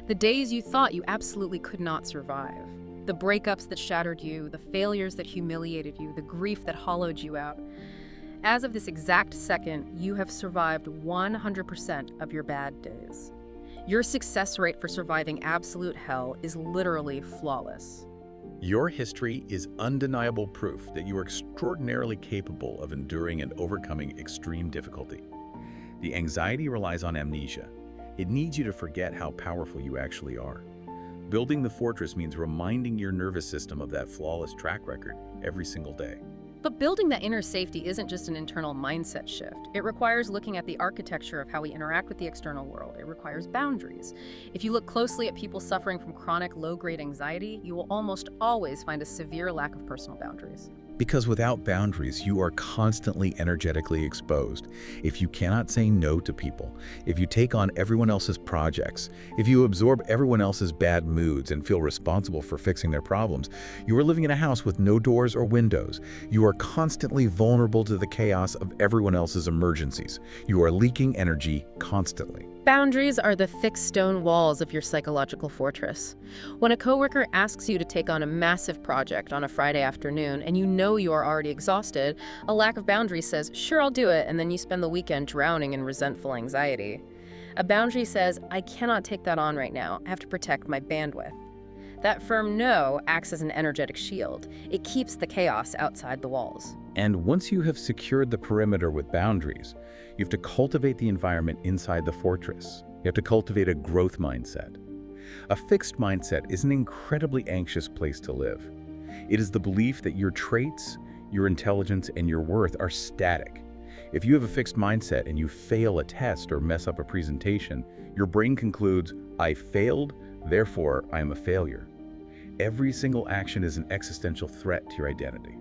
The days you thought you absolutely could not survive. The breakups that shattered you, the failures that humiliated you, the grief that hollowed you out. As of this exact second, you have survived 100% of your bad days. Your success rate for surviving absolute hell is literally flawless. Your history is undeniable proof that you are extraordinarily capable of enduring and overcoming extreme difficulty. The anxiety relies on amnesia. It needs you to forget how powerful you actually are. Building the fortress means reminding your nervous system of that flawless track record every single day. But building that inner safety isn't just an internal mindset shift. It requires looking at the architecture of how we interact with the external world. It requires boundaries. If you look closely at people suffering from chronic low-grade anxiety, you will almost always find a severe lack of personal boundaries. Because without boundaries, you are constantly energetically exposed. If you cannot say no to people, if you take on everyone else's projects, if you absorb everyone else's bad moods and feel responsible for fixing their problems, you are living in a house with no doors or windows. You are constantly vulnerable to the chaos of everyone else's emergencies. You are leaking energy constantly. Boundaries are the thick stone walls of your psychological fortress. When a coworker asks you to take on a massive project on a Friday afternoon and you know you are already exhausted, a lack of boundaries says, "Sure, I'll do it," and then you spend the weekend drowning in resentful anxiety. A boundary says, "I cannot take that on right now. I have to protect my bandwidth." That firm no acts as an energetic shield. It keeps the chaos outside the walls. And once you have secured the perimeter with boundaries, you have to cultivate the environment inside the fortress. You have to cultivate a growth mindset. A fixed mindset is an incredibly anxious place to live. It is the belief that your traits, your intelligence, and your worth are static. If you have a fixed mindset and you fail a test or mess up a presentation, your brain concludes, "I failed, therefore I am a failure." Every single action is an existential threat to your identity.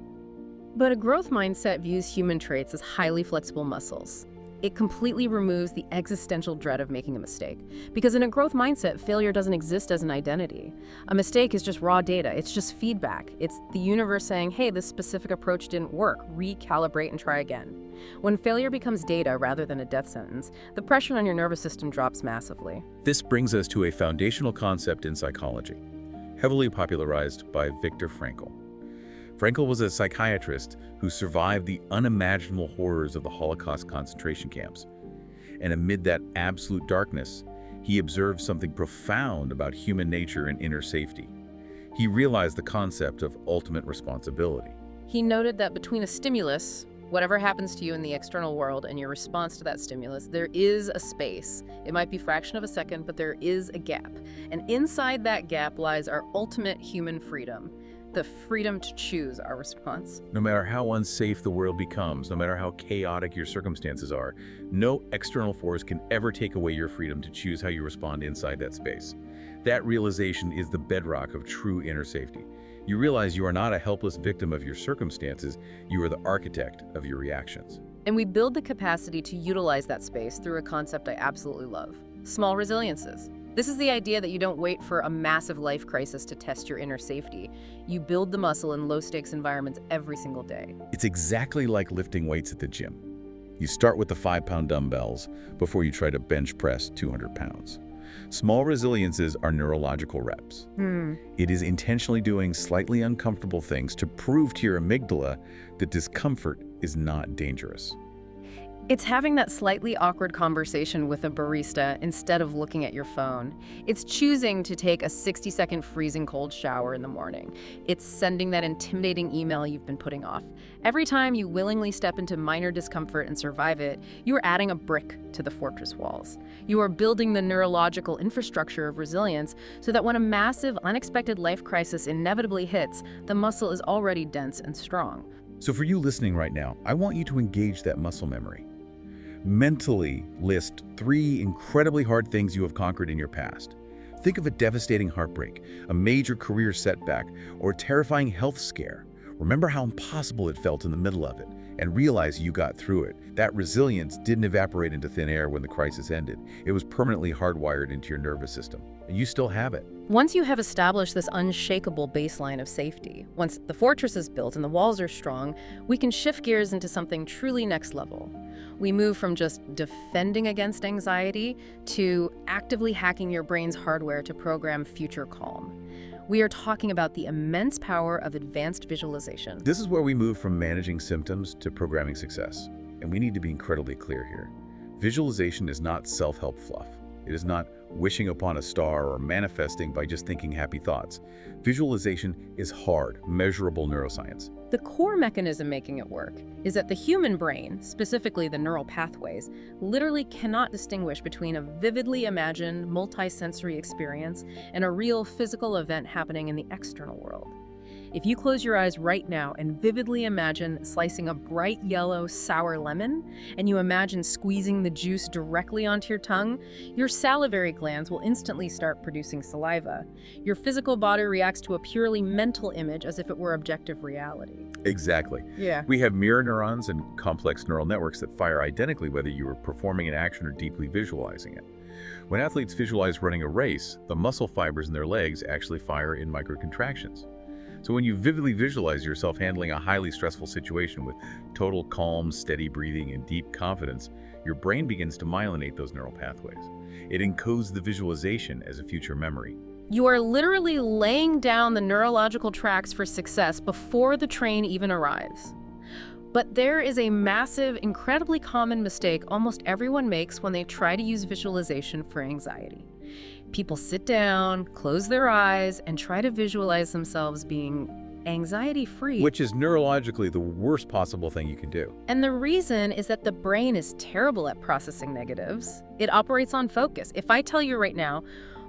But a growth mindset views human traits as highly flexible muscles. It completely removes the existential dread of making a mistake. Because in a growth mindset, failure doesn't exist as an identity. A mistake is just raw data. It's just feedback. It's the universe saying, hey, this specific approach didn't work. Recalibrate and try again. When failure becomes data rather than a death sentence, the pressure on your nervous system drops massively. This brings us to a foundational concept in psychology, heavily popularized by Viktor Frankl. Frankl was a psychiatrist who survived the unimaginable horrors of the Holocaust concentration camps. And amid that absolute darkness, he observed something profound about human nature and inner safety. He realized the concept of ultimate responsibility. He noted that between a stimulus, whatever happens to you in the external world, and your response to that stimulus, there is a space. It might be a fraction of a second, but there is a gap. And inside that gap lies our ultimate human freedom. The freedom to choose our response. No matter how unsafe the world becomes, no matter how chaotic your circumstances are, no external force can ever take away your freedom to choose how you respond inside that space. That realization is the bedrock of true inner safety. You realize you are not a helpless victim of your circumstances, you are the architect of your reactions. And we build the capacity to utilize that space through a concept I absolutely love: small resiliences. This is the idea that you don't wait for a massive life crisis to test your inner safety. You build the muscle in low-stakes environments every single day. It's exactly like lifting weights at the gym. You start with the 5-pound dumbbells before you try to bench press 200 pounds. Small resiliences are neurological reps. It is intentionally doing slightly uncomfortable things to prove to your amygdala that discomfort is not dangerous. It's having that slightly awkward conversation with a barista instead of looking at your phone. It's choosing to take a 60-second freezing cold shower in the morning. It's sending that intimidating email you've been putting off. Every time you willingly step into minor discomfort and survive it, you are adding a brick to the fortress walls. You are building the neurological infrastructure of resilience so that when a massive, unexpected life crisis inevitably hits, the muscle is already dense and strong. So for you listening right now, I want you to engage that muscle memory. Mentally list 3 incredibly hard things you have conquered in your past. Think of a devastating heartbreak, a major career setback, or a terrifying health scare. Remember how impossible it felt in the middle of it, and realize you got through it. That resilience didn't evaporate into thin air when the crisis ended. It was permanently hardwired into your nervous system, and you still have it. Once you have established this unshakable baseline of safety, once the fortress is built and the walls are strong, we can shift gears into something truly next level. We move from just defending against anxiety to actively hacking your brain's hardware to program future calm. We are talking about the immense power of advanced visualization. This is where we move from managing symptoms to programming success. And we need to be incredibly clear here. Visualization is not self-help fluff. It is not wishing upon a star or manifesting by just thinking happy thoughts. Visualization is hard, measurable neuroscience. The core mechanism making it work is that the human brain, specifically the neural pathways, literally cannot distinguish between a vividly imagined multisensory experience and a real physical event happening in the external world. If you close your eyes right now and vividly imagine slicing a bright yellow sour lemon, and you imagine squeezing the juice directly onto your tongue, your salivary glands will instantly start producing saliva. Your physical body reacts to a purely mental image as if it were objective reality. Exactly. Yeah. We have mirror neurons and complex neural networks that fire identically whether you are performing an action or deeply visualizing it. When athletes visualize running a race, the muscle fibers in their legs actually fire in microcontractions. So when you vividly visualize yourself handling a highly stressful situation with total calm, steady breathing, and deep confidence, your brain begins to myelinate those neural pathways. It encodes the visualization as a future memory. You are literally laying down the neurological tracks for success before the train even arrives. But there is a massive, incredibly common mistake almost everyone makes when they try to use visualization for anxiety. People sit down, close their eyes, and try to visualize themselves being anxiety-free. Which is neurologically the worst possible thing you can do. And the reason is that the brain is terrible at processing negatives. It operates on focus. If I tell you right now,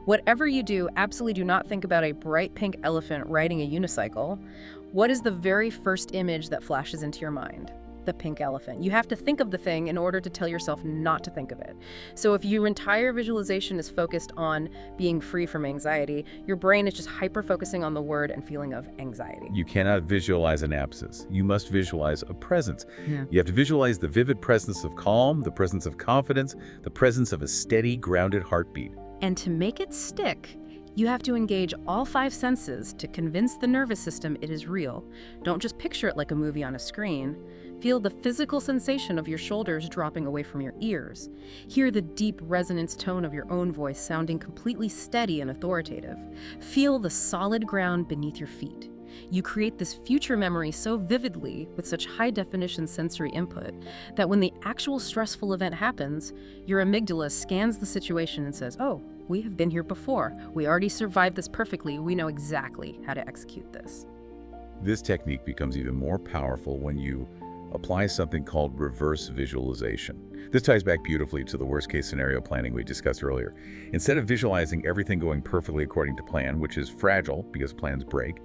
whatever you do, absolutely do not think about a bright pink elephant riding a unicycle, what is the very first image that flashes into your mind? The pink elephant. You have to think of the thing in order to tell yourself not to think of it. So if your entire visualization is focused on being free from anxiety, your brain is just hyper-focusing on the word and feeling of anxiety. You cannot visualize an absence. You must visualize a presence. Yeah. You have to visualize the vivid presence of calm, the presence of confidence, the presence of a steady, grounded heartbeat. And to make it stick, you have to engage all 5 senses to convince the nervous system it is real. Don't just picture it like a movie on a screen. Feel the physical sensation of your shoulders dropping away from your ears. Hear the deep resonance tone of your own voice sounding completely steady and authoritative. Feel the solid ground beneath your feet. You create this future memory so vividly with such high-definition sensory input that when the actual stressful event happens, your amygdala scans the situation and says, "Oh, we have been here before. We already survived this perfectly. We know exactly how to execute this." This technique becomes even more powerful when you apply something called reverse visualization. This ties back beautifully to the worst-case scenario planning we discussed earlier. Instead of visualizing everything going perfectly according to plan, which is fragile because plans break,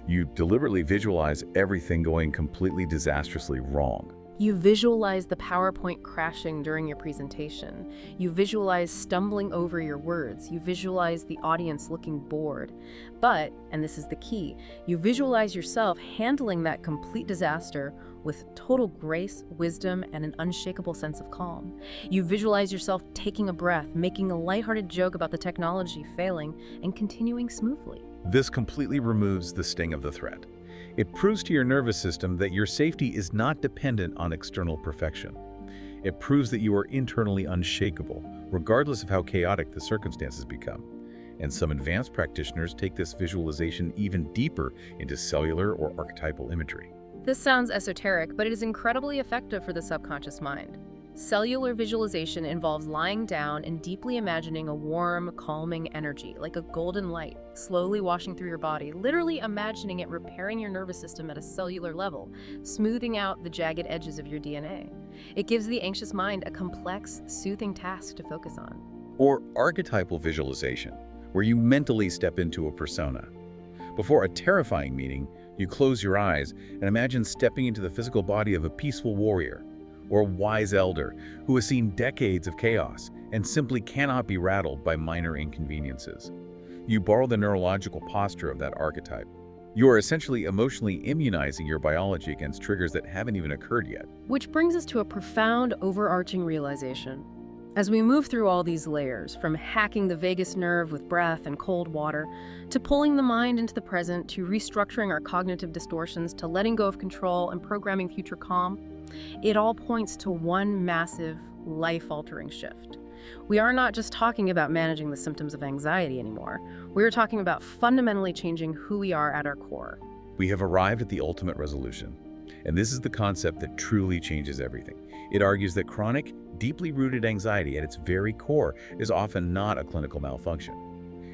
you deliberately visualize everything going completely disastrously wrong. You visualize the PowerPoint crashing during your presentation. You visualize stumbling over your words. You visualize the audience looking bored. But, and this is the key, you visualize yourself handling that complete disaster with total grace, wisdom, and an unshakable sense of calm. You visualize yourself taking a breath, making a lighthearted joke about the technology failing, and continuing smoothly. This completely removes the sting of the threat. It proves to your nervous system that your safety is not dependent on external perfection. It proves that you are internally unshakable, regardless of how chaotic the circumstances become. And some advanced practitioners take this visualization even deeper into cellular or archetypal imagery. This sounds esoteric, but it is incredibly effective for the subconscious mind. Cellular visualization involves lying down and deeply imagining a warm, calming energy, like a golden light, slowly washing through your body, literally imagining it repairing your nervous system at a cellular level, smoothing out the jagged edges of your DNA. It gives the anxious mind a complex, soothing task to focus on. Or archetypal visualization, where you mentally step into a persona. Before a terrifying meeting, you close your eyes and imagine stepping into the physical body of a peaceful warrior or a wise elder who has seen decades of chaos and simply cannot be rattled by minor inconveniences. You borrow the neurological posture of that archetype. You are essentially emotionally immunizing your biology against triggers that haven't even occurred yet. Which brings us to a profound, overarching realization. As we move through all these layers, from hacking the vagus nerve with breath and cold water, to pulling the mind into the present, to restructuring our cognitive distortions, to letting go of control and programming future calm, it all points to one massive, life-altering shift. We are not just talking about managing the symptoms of anxiety anymore. We are talking about fundamentally changing who we are at our core. We have arrived at the ultimate resolution, and this is the concept that truly changes everything. It argues that chronic, deeply rooted anxiety at its very core is often not a clinical malfunction.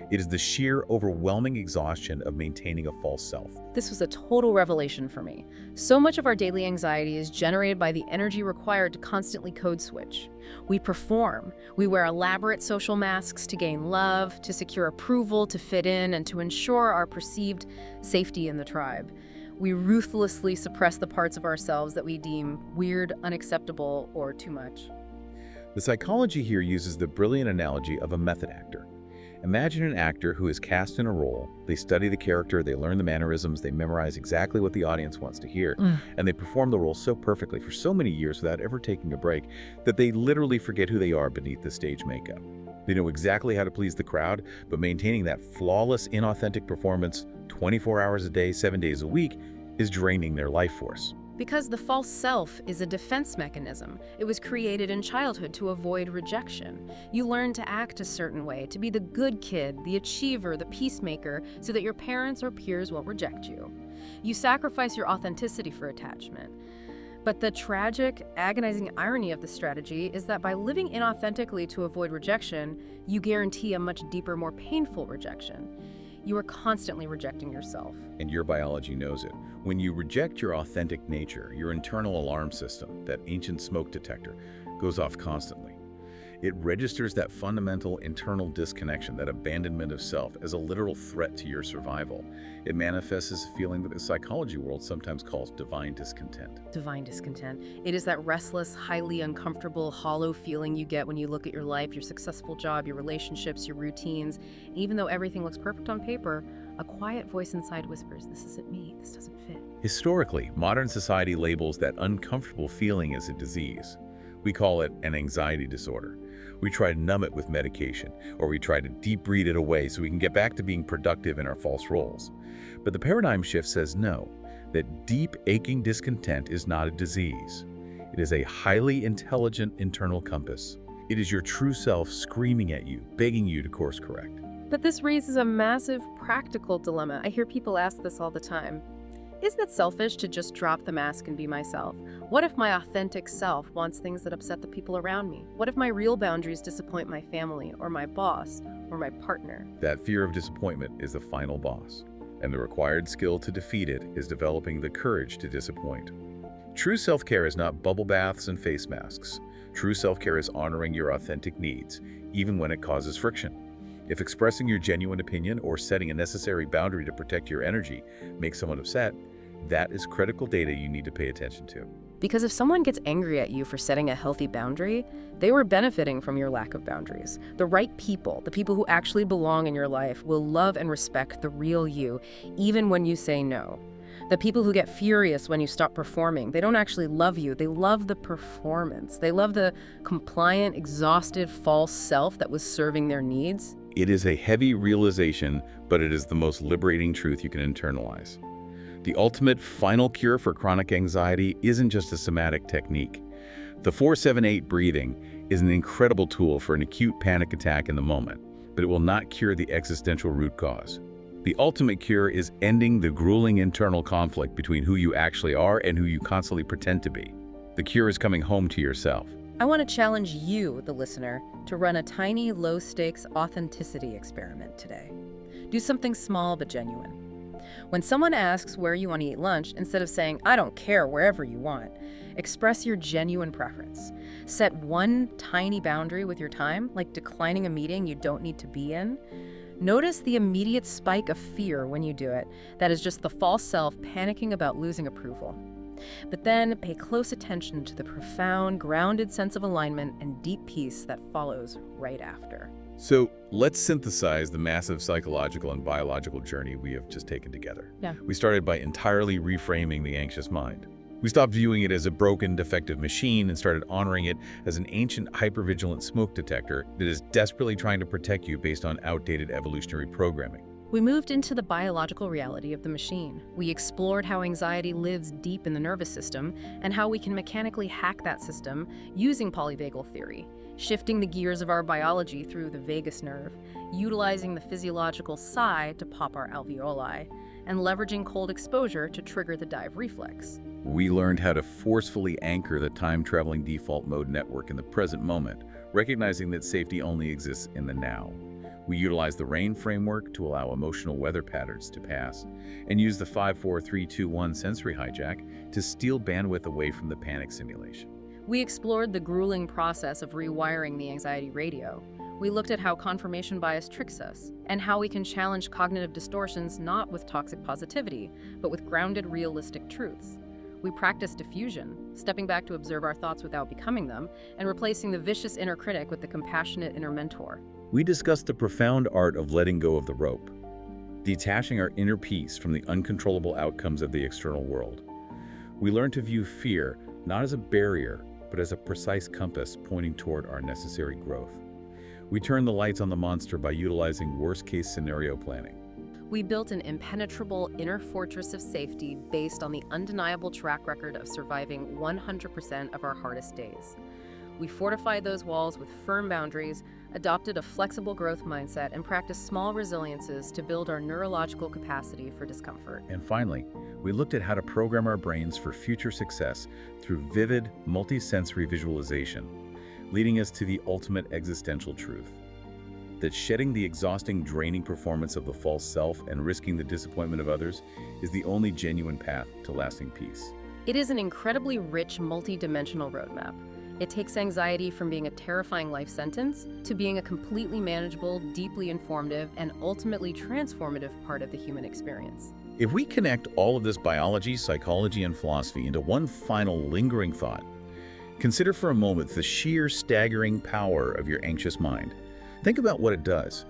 It is the sheer, overwhelming exhaustion of maintaining a false self. This was a total revelation for me. So much of our daily anxiety is generated by the energy required to constantly code switch. We perform. We wear elaborate social masks to gain love, to secure approval, to fit in, and to ensure our perceived safety in the tribe. We ruthlessly suppress the parts of ourselves that we deem weird, unacceptable, or too much. The psychology here uses the brilliant analogy of a method actor. Imagine an actor who is cast in a role. They study the character, they learn the mannerisms, they memorize exactly what the audience wants to hear, and they perform the role so perfectly for so many years without ever taking a break that they literally forget who they are beneath the stage makeup. They know exactly how to please the crowd, but maintaining that flawless, inauthentic performance 24 hours a day, 7 days a week is draining their life force. Because the false self is a defense mechanism. It was created in childhood to avoid rejection. You learn to act a certain way, to be the good kid, the achiever, the peacemaker, so that your parents or peers won't reject you. You sacrifice your authenticity for attachment. But the tragic, agonizing irony of this strategy is that by living inauthentically to avoid rejection, you guarantee a much deeper, more painful rejection. You are constantly rejecting yourself. And your biology knows it. When you reject your authentic nature, your internal alarm system, that ancient smoke detector, goes off constantly. It registers that fundamental internal disconnection, that abandonment of self, as a literal threat to your survival. It manifests as a feeling that the psychology world sometimes calls divine discontent. Divine discontent. It is that restless, highly uncomfortable, hollow feeling you get when you look at your life, your successful job, your relationships, your routines. And even though everything looks perfect on paper, a quiet voice inside whispers, "This isn't me, this doesn't fit." Historically, modern society labels that uncomfortable feeling as a disease. We call it an anxiety disorder. We try to numb it with medication, or we try to deep read it away so we can get back to being productive in our false roles. But the paradigm shift says no, that deep, aching discontent is not a disease. It is a highly intelligent internal compass. It is your true self screaming at you, begging you to course correct. But this raises a massive practical dilemma. I hear people ask this all the time. Isn't it selfish to just drop the mask and be myself? What if my authentic self wants things that upset the people around me? What if my real boundaries disappoint my family or my boss or my partner? That fear of disappointment is the final boss, and the required skill to defeat it is developing the courage to disappoint. True self-care is not bubble baths and face masks. True self-care is honoring your authentic needs, even when it causes friction. If expressing your genuine opinion or setting a necessary boundary to protect your energy makes someone upset, that is critical data you need to pay attention to. Because if someone gets angry at you for setting a healthy boundary, they were benefiting from your lack of boundaries. The right people, the people who actually belong in your life, will love and respect the real you, even when you say no. The people who get furious when you stop performing, they don't actually love you. They love the performance. They love the compliant, exhausted, false self that was serving their needs. It is a heavy realization, but it is the most liberating truth you can internalize. The ultimate final cure for chronic anxiety isn't just a somatic technique. The 4-7-8 breathing is an incredible tool for an acute panic attack in the moment, but it will not cure the existential root cause. The ultimate cure is ending the grueling internal conflict between who you actually are and who you constantly pretend to be. The cure is coming home to yourself, I want to challenge you, the listener, to run a tiny, low-stakes authenticity experiment today. Do something small but genuine. When someone asks where you want to eat lunch, instead of saying, "I don't care, wherever you want," express your genuine preference. Set one tiny boundary with your time, like declining a meeting you don't need to be in. Notice the immediate spike of fear when you do it. That is just the false self panicking about losing approval. But then pay close attention to the profound, grounded sense of alignment and deep peace that follows right after. So let's synthesize the massive psychological and biological journey we have just taken together. Yeah. We started by entirely reframing the anxious mind. We stopped viewing it as a broken, defective machine and started honoring it as an ancient, hypervigilant smoke detector that is desperately trying to protect you based on outdated evolutionary programming. We moved into the biological reality of the machine. We explored how anxiety lives deep in the nervous system and how we can mechanically hack that system using polyvagal theory, shifting the gears of our biology through the vagus nerve, utilizing the physiological sigh to pop our alveoli, and leveraging cold exposure to trigger the dive reflex. We learned how to forcefully anchor the time-traveling default mode network in the present moment, recognizing that safety only exists in the now. We utilized the RAIN framework to allow emotional weather patterns to pass, and used the 5-4-3-2-1 sensory hijack to steal bandwidth away from the panic simulation. We explored the grueling process of rewiring the anxiety radio. We looked at how confirmation bias tricks us, and how we can challenge cognitive distortions not with toxic positivity, but with grounded, realistic truths. We practiced diffusion, stepping back to observe our thoughts without becoming them, and replacing the vicious inner critic with the compassionate inner mentor. We discussed the profound art of letting go of the rope, detaching our inner peace from the uncontrollable outcomes of the external world. We learned to view fear not as a barrier, but as a precise compass pointing toward our necessary growth. We turned the lights on the monster by utilizing worst-case scenario planning. We built an impenetrable inner fortress of safety based on the undeniable track record of surviving 100% of our hardest days. We fortified those walls with firm boundaries, adopted a flexible growth mindset, and practiced small resiliences to build our neurological capacity for discomfort. And finally, we looked at how to program our brains for future success through vivid, multisensory visualization, leading us to the ultimate existential truth: that shedding the exhausting, draining performance of the false self and risking the disappointment of others is the only genuine path to lasting peace. It is an incredibly rich, multi-dimensional roadmap. It takes anxiety from being a terrifying life sentence to being a completely manageable, deeply informative, and ultimately transformative part of the human experience. If we connect all of this biology, psychology, and philosophy into one final lingering thought, consider for a moment the sheer staggering power of your anxious mind. Think about what it does.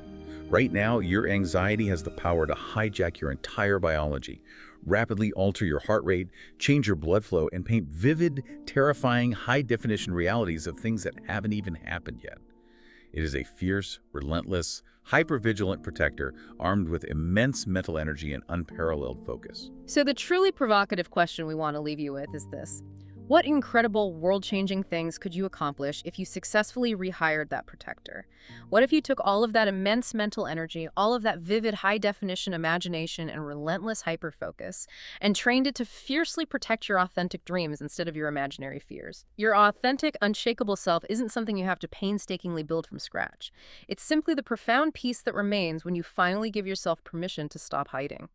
Right now, your anxiety has the power to hijack your entire biology, rapidly alter your heart rate, change your blood flow, and paint vivid, terrifying, high-definition realities of things that haven't even happened yet. It is a fierce, relentless, hyper-vigilant protector armed with immense mental energy and unparalleled focus. So the truly provocative question we want to leave you with is this: what incredible, world-changing things could you accomplish if you successfully rehired that protector? What if you took all of that immense mental energy, all of that vivid, high-definition imagination and relentless hyper-focus, and trained it to fiercely protect your authentic dreams instead of your imaginary fears? Your authentic, unshakable self isn't something you have to painstakingly build from scratch. It's simply the profound peace that remains when you finally give yourself permission to stop hiding.